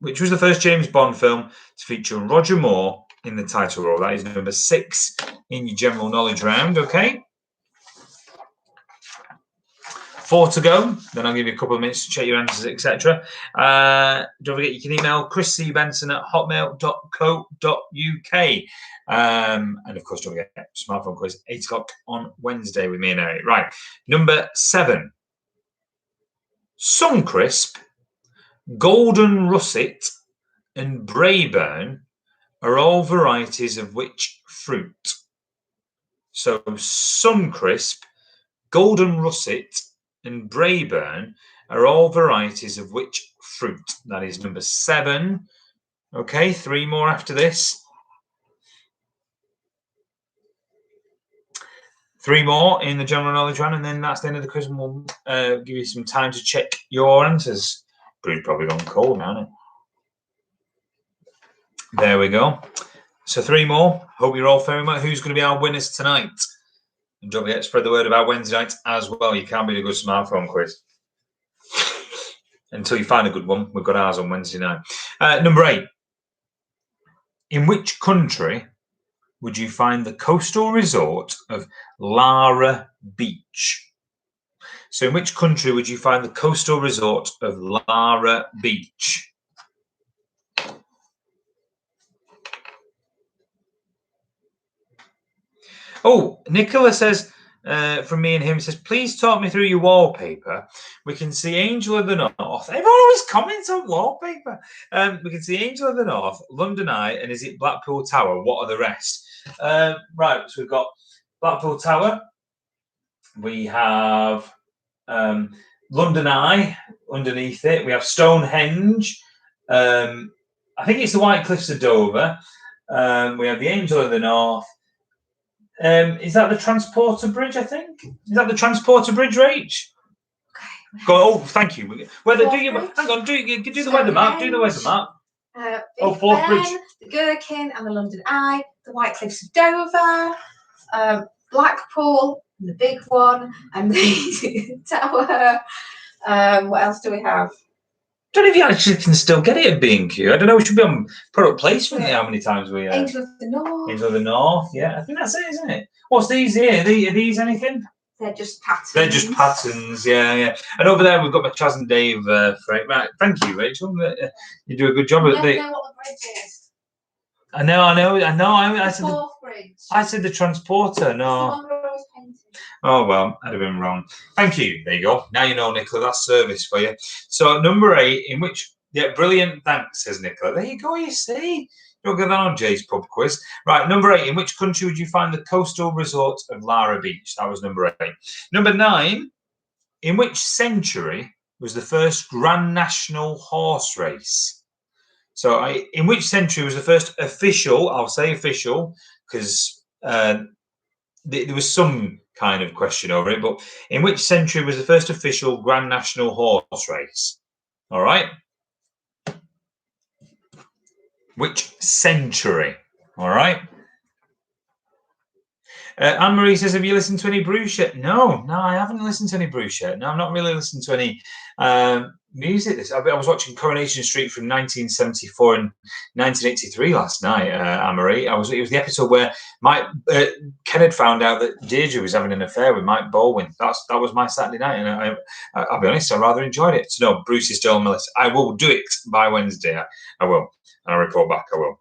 Which was the first James Bond film to feature Roger Moore in the title role? That is number 6 in your general knowledge round, okay? 4 to go. Then I'll give you a couple of minutes to check your answers, etc. Don't forget, you can email chriscbenson@hotmail.co.uk. And of course, don't forget, smartphone quiz, 8 o'clock on Wednesday with me and Eric. Right. Number 7. Suncrisp, Golden Russet, and Braeburn are all varieties of which fruit? So Suncrisp, Golden Russet, and Braeburn are all varieties of which fruit? That is number 7. Okay, 3 more after this. 3 more in the general knowledge round, and then that's the end of the quiz, and we'll give you some time to check your answers. Brew's probably gone cold now, isn't it? There we go. So 3 more. Hope you're all faring well. Who's going to be our winners tonight? And don't forget to spread the word about Wednesday night as well. You can't beat a good smartphone quiz. Until you find a good one. We've got ours on Wednesday night. Number 8. In which country would you find the coastal resort of Lara Beach? So in which country would you find the coastal resort of Lara Beach? Oh, Nicola says, from me and him, says, please talk me through your wallpaper. We can see Angel of the North. Everyone always comments on wallpaper. We can see Angel of the North, London Eye, and is it Blackpool Tower? What are the rest? Right, so we've got Blackpool Tower. We have London Eye underneath it. We have Stonehenge. I think it's the White Cliffs of Dover. We have the Angel of the North. Is that the Transporter Bridge, I think? Is that the Transporter Bridge, Rach? Okay. Go. Oh, thank you. Hang on, do the weather map. Do the weather map. Forth Bridge, the Gherkin, and the London Eye. the White Cliffs of Dover, Blackpool, the big one, and the Tower. What else do we have? I don't know if you actually can still get it at B&Q. I don't know. We should be on product placement. How many times we Angel of the North. Angel of the North. Yeah, I think that's it, isn't it? What's these here? Are these anything? They're just patterns. They're just patterns. Yeah. And over there we've got my Chaz and Dave frame. Right, thank you, Rachel. You do a good job at the. I know what the bridge is. I know. I said fourth bridge. I said the transporter. No. Oh, well, I'd have been wrong. Thank you. There you go. Now you know, Nicola, that's service for you. So, number 8, in which, yeah, brilliant. Thanks, says Nicola. There you go, you see. You'll get that on Jay's pub quiz. Right, number 8, in which country would you find the coastal resort of Lara Beach? That was number 8. Number 9, in which century was the first Grand National horse race? So, in which century was the first official, I'll say official, because there was some kind of question over it, but in which century was the first official Grand National horse race? All right. Which century? All right. Anne-Marie says, have you listened to any Bruce yet? No, I haven't listened to any Bruce yet. No, I'm not really listening to any music. I was watching Coronation Street from 1974 and 1983 last night, Anne-Marie. It was the episode where Ken had found out that Deirdre was having an affair with Mike Baldwin. That was my Saturday night, and I'll be honest, I rather enjoyed it. So no, Bruce is still on my list. I will do it by Wednesday. I will, and I'll report back. I will.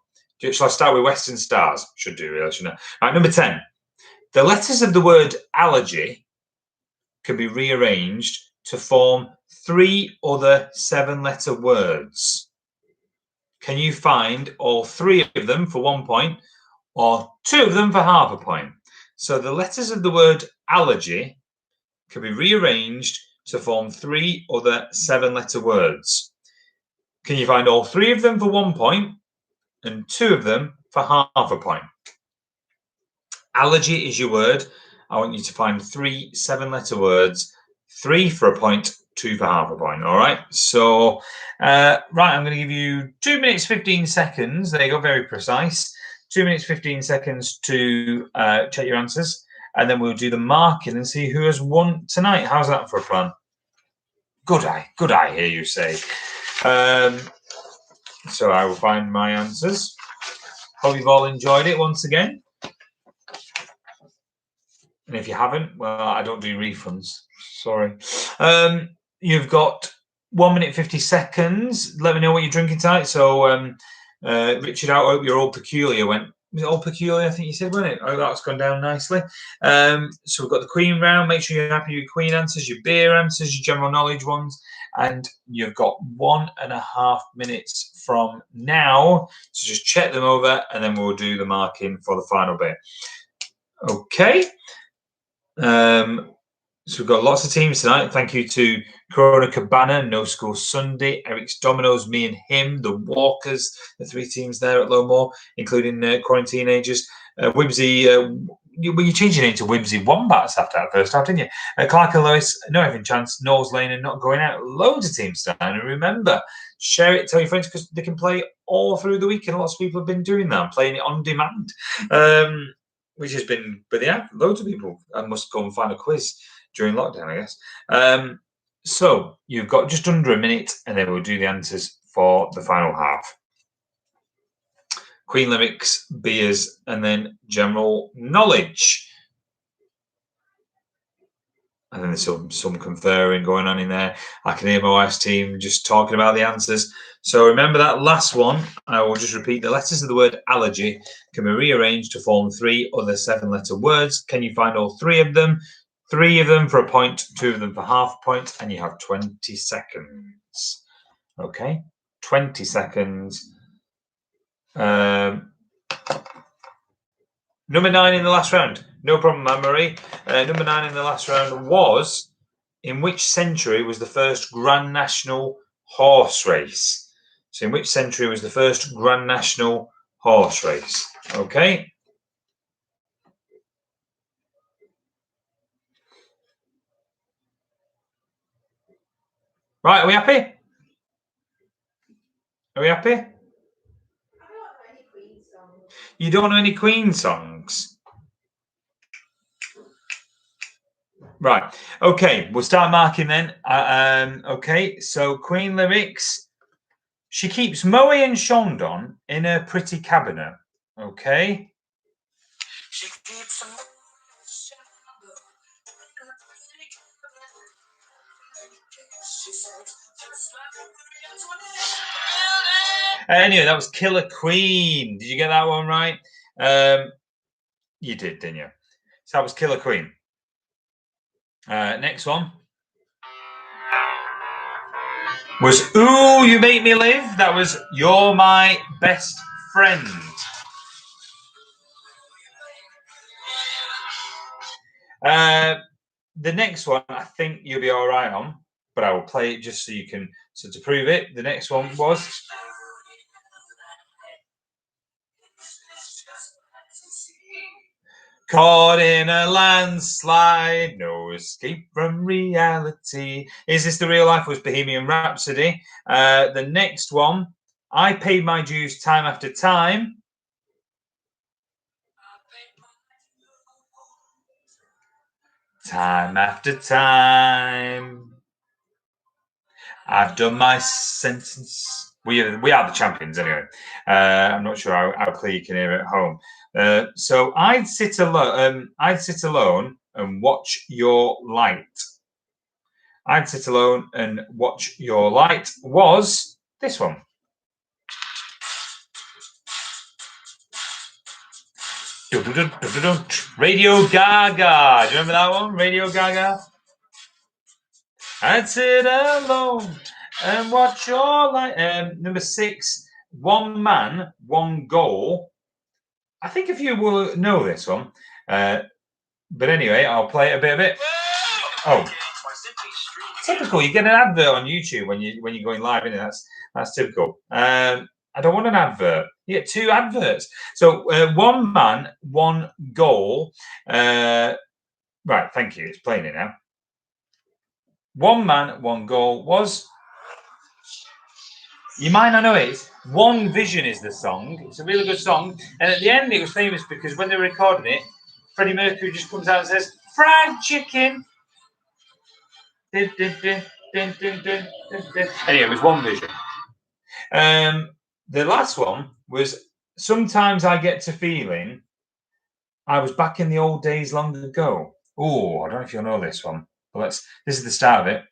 Shall I start with Western Stars? Should do, really, shouldn't I? Right, number 10. The letters of the word allergy can be rearranged to form 3 other 7-letter words. Can you find all 3 of them for 1 point or 2 of them for half a point? So the letters of the word allergy can be rearranged to form 3 other 7-letter words. Can you find all 3 of them for 1 point and 2 of them for half a point? Allergy is your word. I want you to find 3 7-letter words, 3 for a point, 2 for half a point. All right. So, right, I'm going to give you 2 minutes, 15 seconds. There you go. Very precise. 2 minutes, 15 seconds to check your answers. And then we'll do the marking and see who has won tonight. How's that for a plan? Good eye, hear you say. So I will find my answers. Hope you've all enjoyed it once again. And if you haven't, well, I don't do refunds. Sorry. You've got 1 minute, 50 seconds. Let me know what you're drinking tonight. So, Richard, I hope your Old Peculiar went. Was it Old Peculiar? I think you said, wasn't it? Oh, that's gone down nicely. So we've got the Queen round. Make sure you're happy with your Queen answers, your beer answers, your general knowledge ones. And you've got 1.5 minutes from now. So just check them over and then we'll do the marking for the final bit. Okay. So we've got lots of teams tonight. Thank you to Corona Cabana, No School Sunday, Eric's Dominoes, Me and Him, the Walkers, the 3 teams there at Lowmore, including Quarantine Ages. Whimsy, you changed your name to Whimsy Wombats after that first half, didn't you? Clark and Lewis, No Having Chance, Knowles Lane, and Not Going Out. Loads of teams tonight. And remember, share it, tell your friends, because they can play all through the week, and lots of people have been doing that, playing it on demand. Which has been, but yeah, loads of people. I must go and find a quiz during lockdown, I guess. So you've got just under a minute, and then we'll do the answers for the final half. Queen lyrics, beers, and then general knowledge. And then there's some conferring going on in there. I can hear my wife's team just talking about the answers. So remember that last one. I will just repeat. The letters of the word allergy can be rearranged to form 3 other 7-letter words. Can you find all 3 of them? 3 of them for a point, 2 of them for half a point, and you have 20 seconds. Okay, 20 seconds. Number 9 in the last round. No problem, Anne-Marie. Number 9 in the last round was, in which century was the first Grand National horse race? So in which century was the first Grand National horse race? Okay. Right, are we happy? Are we happy? You don't know any Queen songs? Right. Okay, we'll start marking then. Okay, so Queen lyrics. She keeps Moe and Chandon in her pretty cabinet. Okay. She keeps Anyway, that was Killer Queen. Did you get that one right? You did, didn't you? So that was Killer Queen. Next one was Ooh, You Make Me Live. That was You're My Best Friend. The next one, I think you'll be all right on, but I will play it just so you can, so to prove it. The next one was Caught in a landslide, no escape from reality. Is This the Real Life? Was Bohemian Rhapsody. The next one, I Paid My Dues Time After Time. Time after time, I've done my sentence. We are the champions anyway. I'm not sure how clear you can hear it at home. So I'd sit alone. I'd sit alone and watch your light. I'd sit alone and watch your light was this one. Radio Gaga. Do you remember that one? Radio Gaga. I'd sit alone and watch your light. Number 6, One Man, One Goal. I think if you will know this one, but anyway, I'll play it a bit of it. Oh, typical. You get an advert on YouTube when you're going live, isn't it? That's typical. I don't want an advert. You get 2 adverts. So One Man, One Goal. Right, thank you. It's playing it now. One Man, One Goal was. You might not know it. One Vision is the song. It's a really good song. And at the end, it was famous because when they were recording it, Freddie Mercury just comes out and says, "Fried chicken." Anyway, it was One Vision. The last one was Sometimes I Get to Feeling I Was Back in the Old Days Long Ago. Oh, I don't know if you'll know this one, but this is the start of it.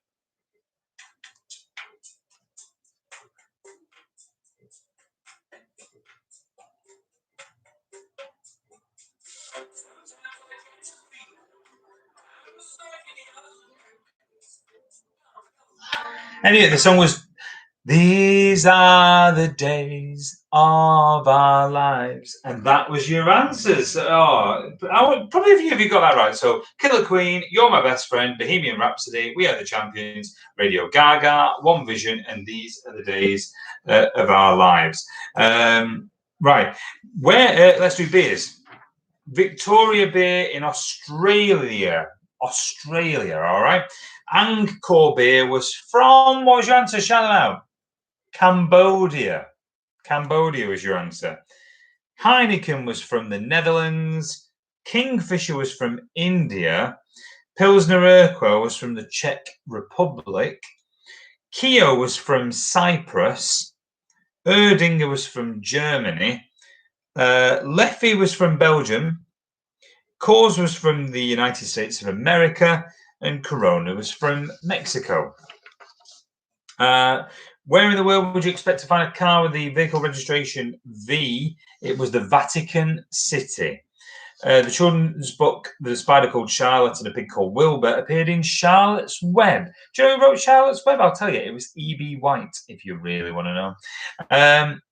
Anyway, the song was These Are the Days of Our Lives. And that was your answers. Oh, probably a few of you got that right. So Killer Queen, You're My Best Friend, Bohemian Rhapsody, We Are the Champions, Radio Gaga, One Vision, and These Are the Days of Our Lives. Right. Let's do beers. Victoria Beer in Australia. All right. Angkor Beer was from, what was your answer? Shout it out. Cambodia. Cambodia was your answer. Heineken was from the Netherlands. Kingfisher was from India. Pilsner Urquell was from the Czech Republic. Kio was from Cyprus. Erdinger was from Germany. Leffy was from Belgium. Coors was from the United States of America. And Corona was from Mexico. Where in the world would you expect to find a car with the vehicle registration V? It was the Vatican City. The children's book, The Spider Called Charlotte and a Pig Called Wilbur, appeared in Charlotte's Web. Do you know who wrote Charlotte's Web? I'll tell you. It was E.B. White, if you really want to know.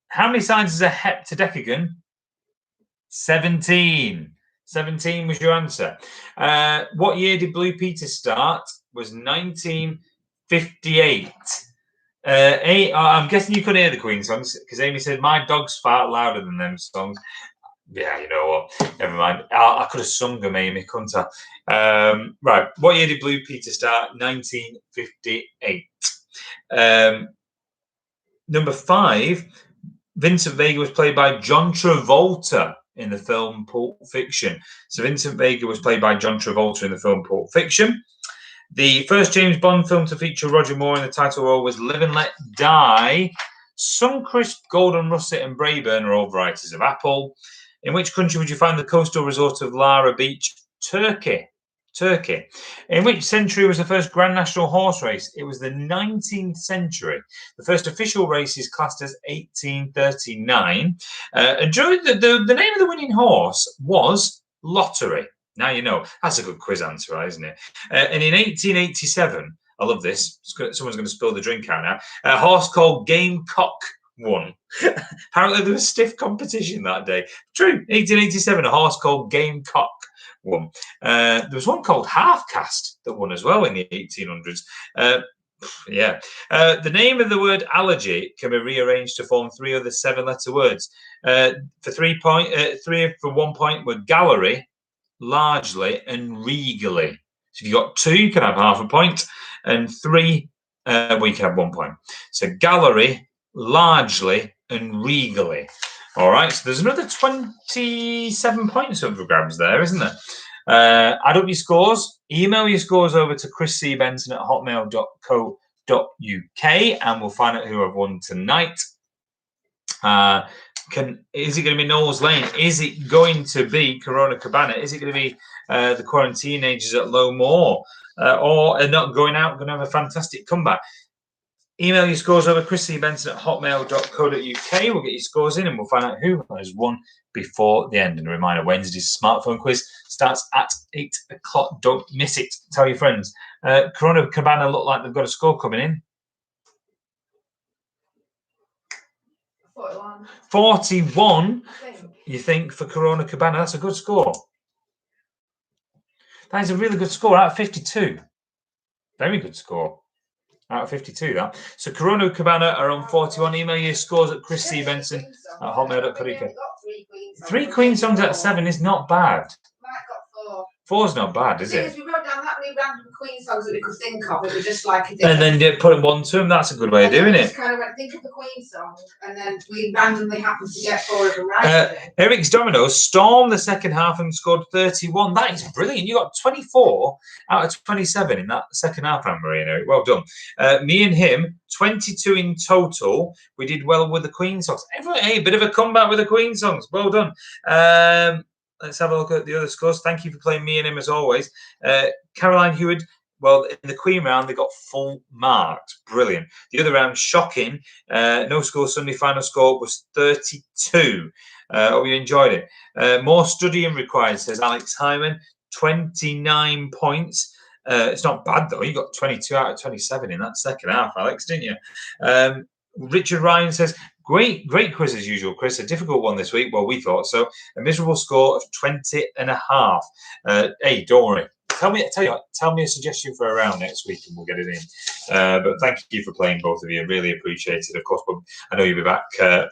How many sides is a heptadecagon? 17. 17 was your answer. What year did Blue Peter start? Was 1958. I'm guessing you couldn't hear the Queen songs because Amy said my dogs fart louder than them songs. Yeah, you know what? Never mind. I could have sung them, Amy, couldn't I? Right. What year did Blue Peter start? 1958. Number 5, Vincent Vega was played by John Travolta. in the film Pulp Fiction. So Vincent Vega was played by John Travolta in the film Pulp Fiction. The first James Bond film to feature Roger Moore in the title role was Live and Let Die. Suncrisp, Golden Russet, and Braeburn are all varieties of apple. In which country would you find the coastal resort of Lara Beach? Turkey. Turkey. In which century was the first Grand National horse race? It was the 19th century. The first official race is classed as 1839. And during the name of the winning horse was Lottery. Now you know. That's a good quiz answer, isn't it? And in 1887, I love this. Someone's going to spill the drink out now. A horse called Gamecock won. Apparently there was stiff competition that day. True. 1887, a horse called Gamecock won. There was one called Half Caste that won as well in the 1800s. Yeah. The name of the word allergy can be rearranged to form 3 other 7-letter words. For 3 for 1 point were gallery, largely, and regally. So if you got 2, you can have half a point, and 3, we can have 1 point. So gallery, largely, and regally. All right, so there's another 27 points up for grabs there, isn't there? Add up your scores. Email your scores over to chriscbenson@hotmail.co.uk, and we'll find out who I've won tonight. Is it going to be Knowles Lane? Is it going to be Corona Cabana? Is it going to be the Quarantinagers at Low Moor? Or are not going out, going to have a fantastic comeback? Email your scores over chriscbenson@hotmail.co.uk. We'll get your scores in and we'll find out who has won before the end. And a reminder, Wednesday's smartphone quiz starts at 8 o'clock. Don't miss it. Tell your friends. Corona Cabana look like they've got a score coming in. 41, you think, for Corona Cabana? That's a good score. That is a really good score out of 52. Very good score. Out of 52, that. So Corona Cabana are on 41. Email your scores at chriscbenson@hotmail.co.uk. 3 Queen songs out of 7 is not bad. 4's not bad, is it? We wrote down that many random Queen songs that we could think of. It was just like a and then put one to them. That's a good way of doing it. Just kind of went, think of the Queen song, and then we randomly happened to get 4 of them right. Eric's Dominoes stormed the second half and scored 31. That is brilliant. You got 24 out of 27 in that second half, Anne-Marie and Eric. Well done. Me and him, 22 in total. We did well with the Queen songs. Everyone, hey, a bit of a comeback with the Queen songs. Well done. Let's have a look at the other scores. Thank you for playing me and him as always. Caroline Hewitt, well, in the Queen round, they got full marks. Brilliant. The other round, shocking. No score. Sunday final score was 32. Hope you enjoyed it. More studying required, says Alex Hyman. 29 points. It's not bad, though. You got 22 out of 27 in that second half, Alex, didn't you? Richard Ryan says, Great quiz as usual, Chris. A difficult one this week. Well, we thought so. A miserable score of 20.5. Hey, don't worry. Tell me a suggestion for a round next week and we'll get it in. But thank you for playing, both of you. Really appreciate it, of course. But I know you'll be back for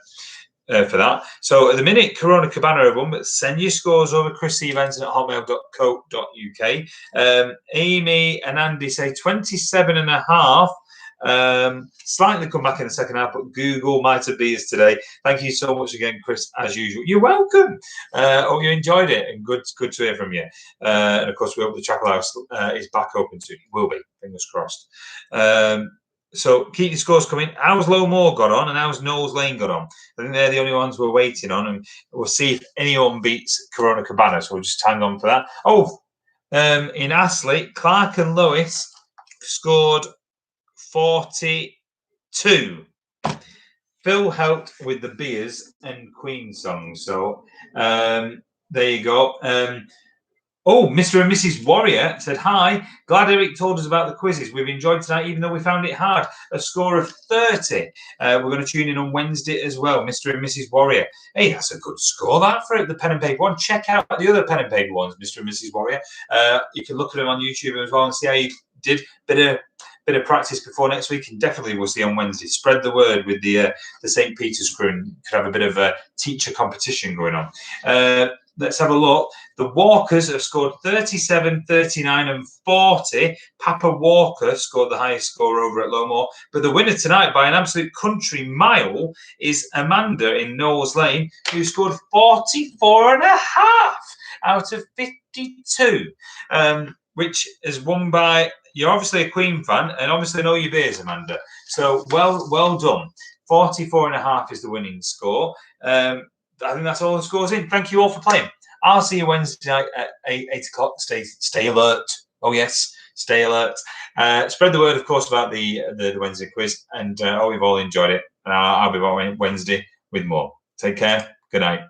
that. So at the minute, Corona Cabana have won, but send your scores over chriscbenson@hotmail.co.uk. Amy and Andy say 27.5. Slightly come back in the second half, but Google might have beat us today. Thank you so much again, Chris, as usual. You're welcome. Hope you enjoyed it, and good to hear from you. And of course, we hope the Chapel House is back open soon. It will be, fingers crossed. So keep your scores coming. How's Low Moor got on, and how's Knowles Lane got on? I think they're the only ones we're waiting on, and we'll see if anyone beats Corona Cabana. So we'll just hang on for that. Oh, in Astley, Clark and Lois scored 42. Phil helped with the beers and Queen songs. So there you go. Mr. and Mrs. Warrior said, hi, glad Eric told us about the quizzes. We've enjoyed tonight, even though we found it hard. A score of 30. We're going to tune in on Wednesday as well, Mr. and Mrs. Warrior. Hey, that's a good score, that, for the pen and paper one. Check out the other pen and paper ones, Mr. and Mrs. Warrior. You can look at them on YouTube as well and see how you did. Bit of practice before next week, and definitely we'll see on Wednesday. Spread the word with the St. Peter's crew, and could have a bit of a teacher competition going on. let's have a look. The Walkers have scored 37, 39 and 40. Papa Walker scored the highest score over at Lowmore. But the winner tonight by an absolute country mile is Amanda in Knowles Lane, who scored 44 and a half out of 52, which is won by, you're obviously a Queen fan and obviously know your beers, Amanda. So well done. 44 and a half is the winning score. I think that's all the scores in. Thank you all for playing. I'll see you Wednesday night at 8 o'clock. Stay alert. Oh, yes. Stay alert. Spread the word, of course, about the Wednesday quiz. And I hope you've all enjoyed it. And I'll be back Wednesday with more. Take care. Good night.